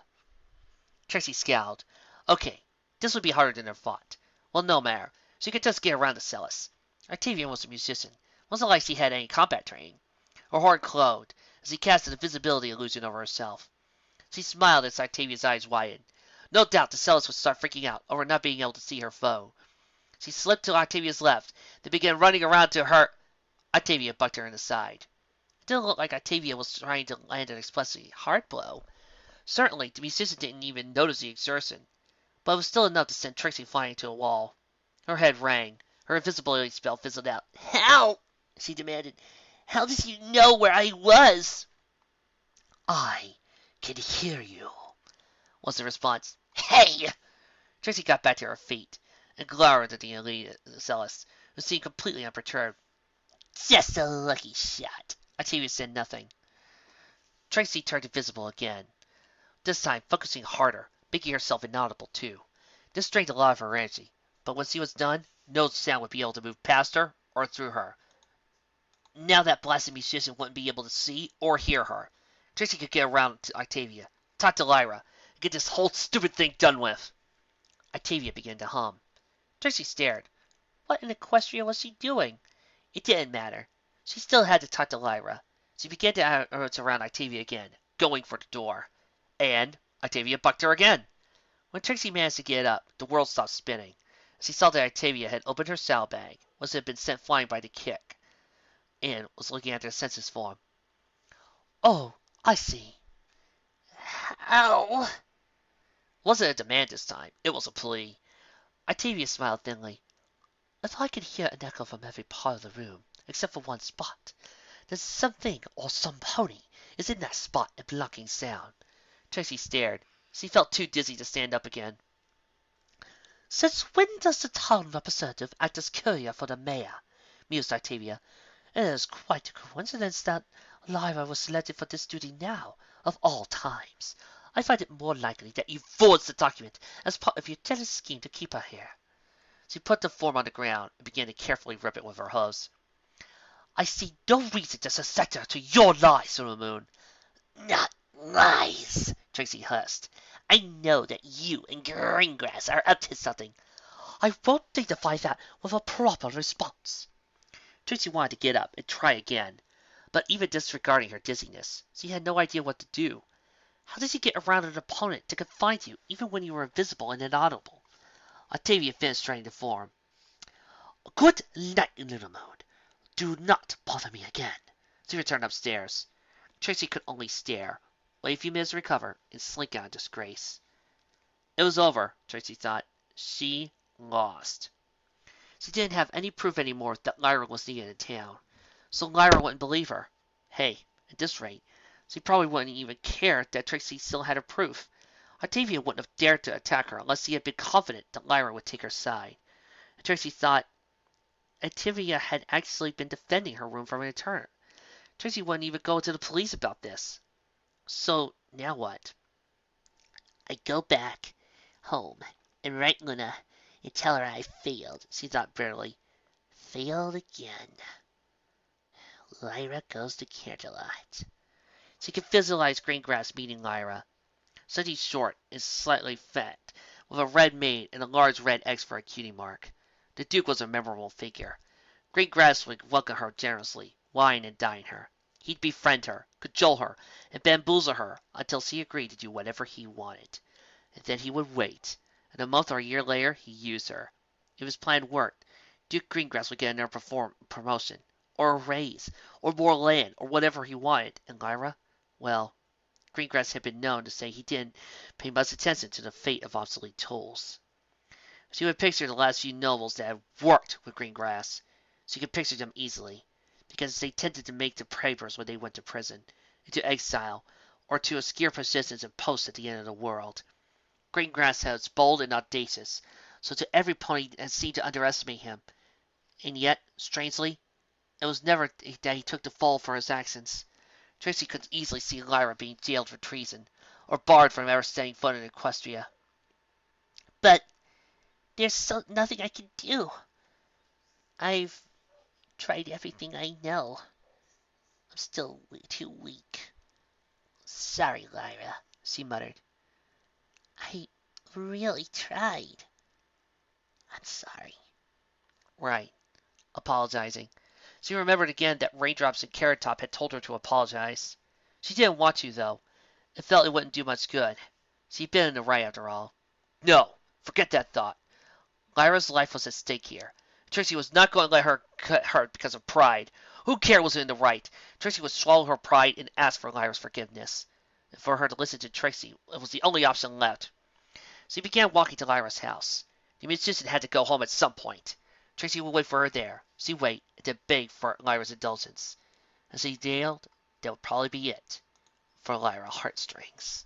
Trixie scowled. Okay, this would be harder than her thought. Well, no matter. She could just get around the Celis. Octavia was a musician. It wasn't like she had any combat training. Her horn glowed as he cast an invisibility illusion over herself. She smiled as Octavia's eyes widened. No doubt the Celis would start freaking out over not being able to see her foe. She slipped to Octavia's left, then began running around to her. Octavia bucked her in the side. It didn't look like Octavia was trying to land an especially hard blow. Certainly, the musician didn't even notice the exertion, but it was still enough to send Trixie flying to a wall. Her head rang. Her invisibility spell fizzled out. How? She demanded. How did you know where I was? I can hear you, was the response. Hey! Trixie got back to her feet and glowered at the elite Celis, who seemed completely unperturbed. Just a lucky shot. Octavia said nothing. Trixie turned invisible again, this time focusing harder, making herself inaudible too. This drained a lot of her energy, but when she was done, no sound would be able to move past her or through her. Now that blasted musician wouldn't be able to see or hear her. Trixie could get around to Octavia, talk to Lyra, and get this whole stupid thing done with. Octavia began to hum. Trixie stared. What in Equestria was she doing? It didn't matter. She still had to talk to Lyra. She began to arrow around Octavia again, going for the door. And Octavia bucked her again. When Trixie managed to get up, the world stopped spinning. She saw that Octavia had opened her saddlebag, once it had been sent flying by the kick, and was looking at their census form. Oh, I see. How? It wasn't a demand this time. It was a plea. Octavia smiled thinly. If I could hear an echo from every part of the room, except for one spot, then something or some pony is in that spot and blocking sound. Trixie stared. She felt too dizzy to stand up again. Since when does the town representative act as courier for the mayor? Mused Octavia. It is quite a coincidence that Lyra was selected for this duty now, of all times. I find it more likely that you forged the document as part of your jealous scheme to keep her here. She put the form on the ground and began to carefully rip it with her hooves. I see no reason to suspect her to your lies, Silver Moon. Not lies, Trixie hissed. I know that you and Greengrass are up to something. I won't dignify that with a proper response. Trixie wanted to get up and try again, but even disregarding her dizziness, she had no idea what to do. How did she get around an opponent to confine you even when you were invisible and inaudible? Octavia finished trying to form. Good night, little moon. Do not bother me again. She returned upstairs. Trixie could only stare, wait a few minutes to recover, and slink out in disgrace. It was over, Trixie thought. She lost. She didn't have any proof anymore that Lyra was needed in town, so Lyra wouldn't believe her. Hey, at this rate, she probably wouldn't even care that Trixie still had her proof. Octavia wouldn't have dared to attack her unless she had been confident that Lyra would take her side. And Trixie thought Octavia had actually been defending her room from an intern. Trixie wouldn't even go to the police about this. So, now what? I go back home and write Luna and tell her I failed, she thought bitterly. Failed again. Lyra goes to Canterlot. so he could visualize Greengrass meeting Lyra. Something short and slightly fat, with a red mane and a large red X for a cutie mark. The Duke was a memorable figure. Greengrass would welcome her generously, wine and dine her. He'd befriend her, cajole her, and bamboozle her until she agreed to do whatever he wanted. And then he would wait, and a month or a year later he used her. If his plan worked, Duke Greengrass would get another promotion, or a raise, or more land, or whatever he wanted. And Lyra? Well, Greengrass had been known to say he didn't pay much attention to the fate of obsolete tools. She would picture the last few nobles that had worked with Greengrass. She could picture them easily, because they tended to make the papers when they went to prison, into exile, or to obscure positions and posts at the end of the world. Greengrass was bold and audacious, so to every pony had seemed to underestimate him. And yet, strangely, it was never that he took the fall for his actions. Trixie could easily see Lyra being jailed for treason, or barred from ever setting foot in Equestria. But there's nothing I can do. I've tried everything I know. I'm still too weak. Sorry, Lyra, she muttered. I really tried. I'm sorry. Right, apologizing. She remembered again that Raindrops and Carrot Top had told her to apologize. She didn't want to, though. It felt it wouldn't do much good. She'd been in the right after all. No, forget that thought. Lyra's life was at stake here. Trixie was not going to let her get hurt because of pride. Who cared was in the right? Trixie would swallow her pride and ask for Lyra's forgiveness. And for her to listen to Trixie, it was the only option left. She began walking to Lyra's house. The musician had to go home at some point. Trixie would wait for her there. She'd wait, and then beg for Lyra's indulgence. As she nailed, that would probably be it for Lyra Heartstrings.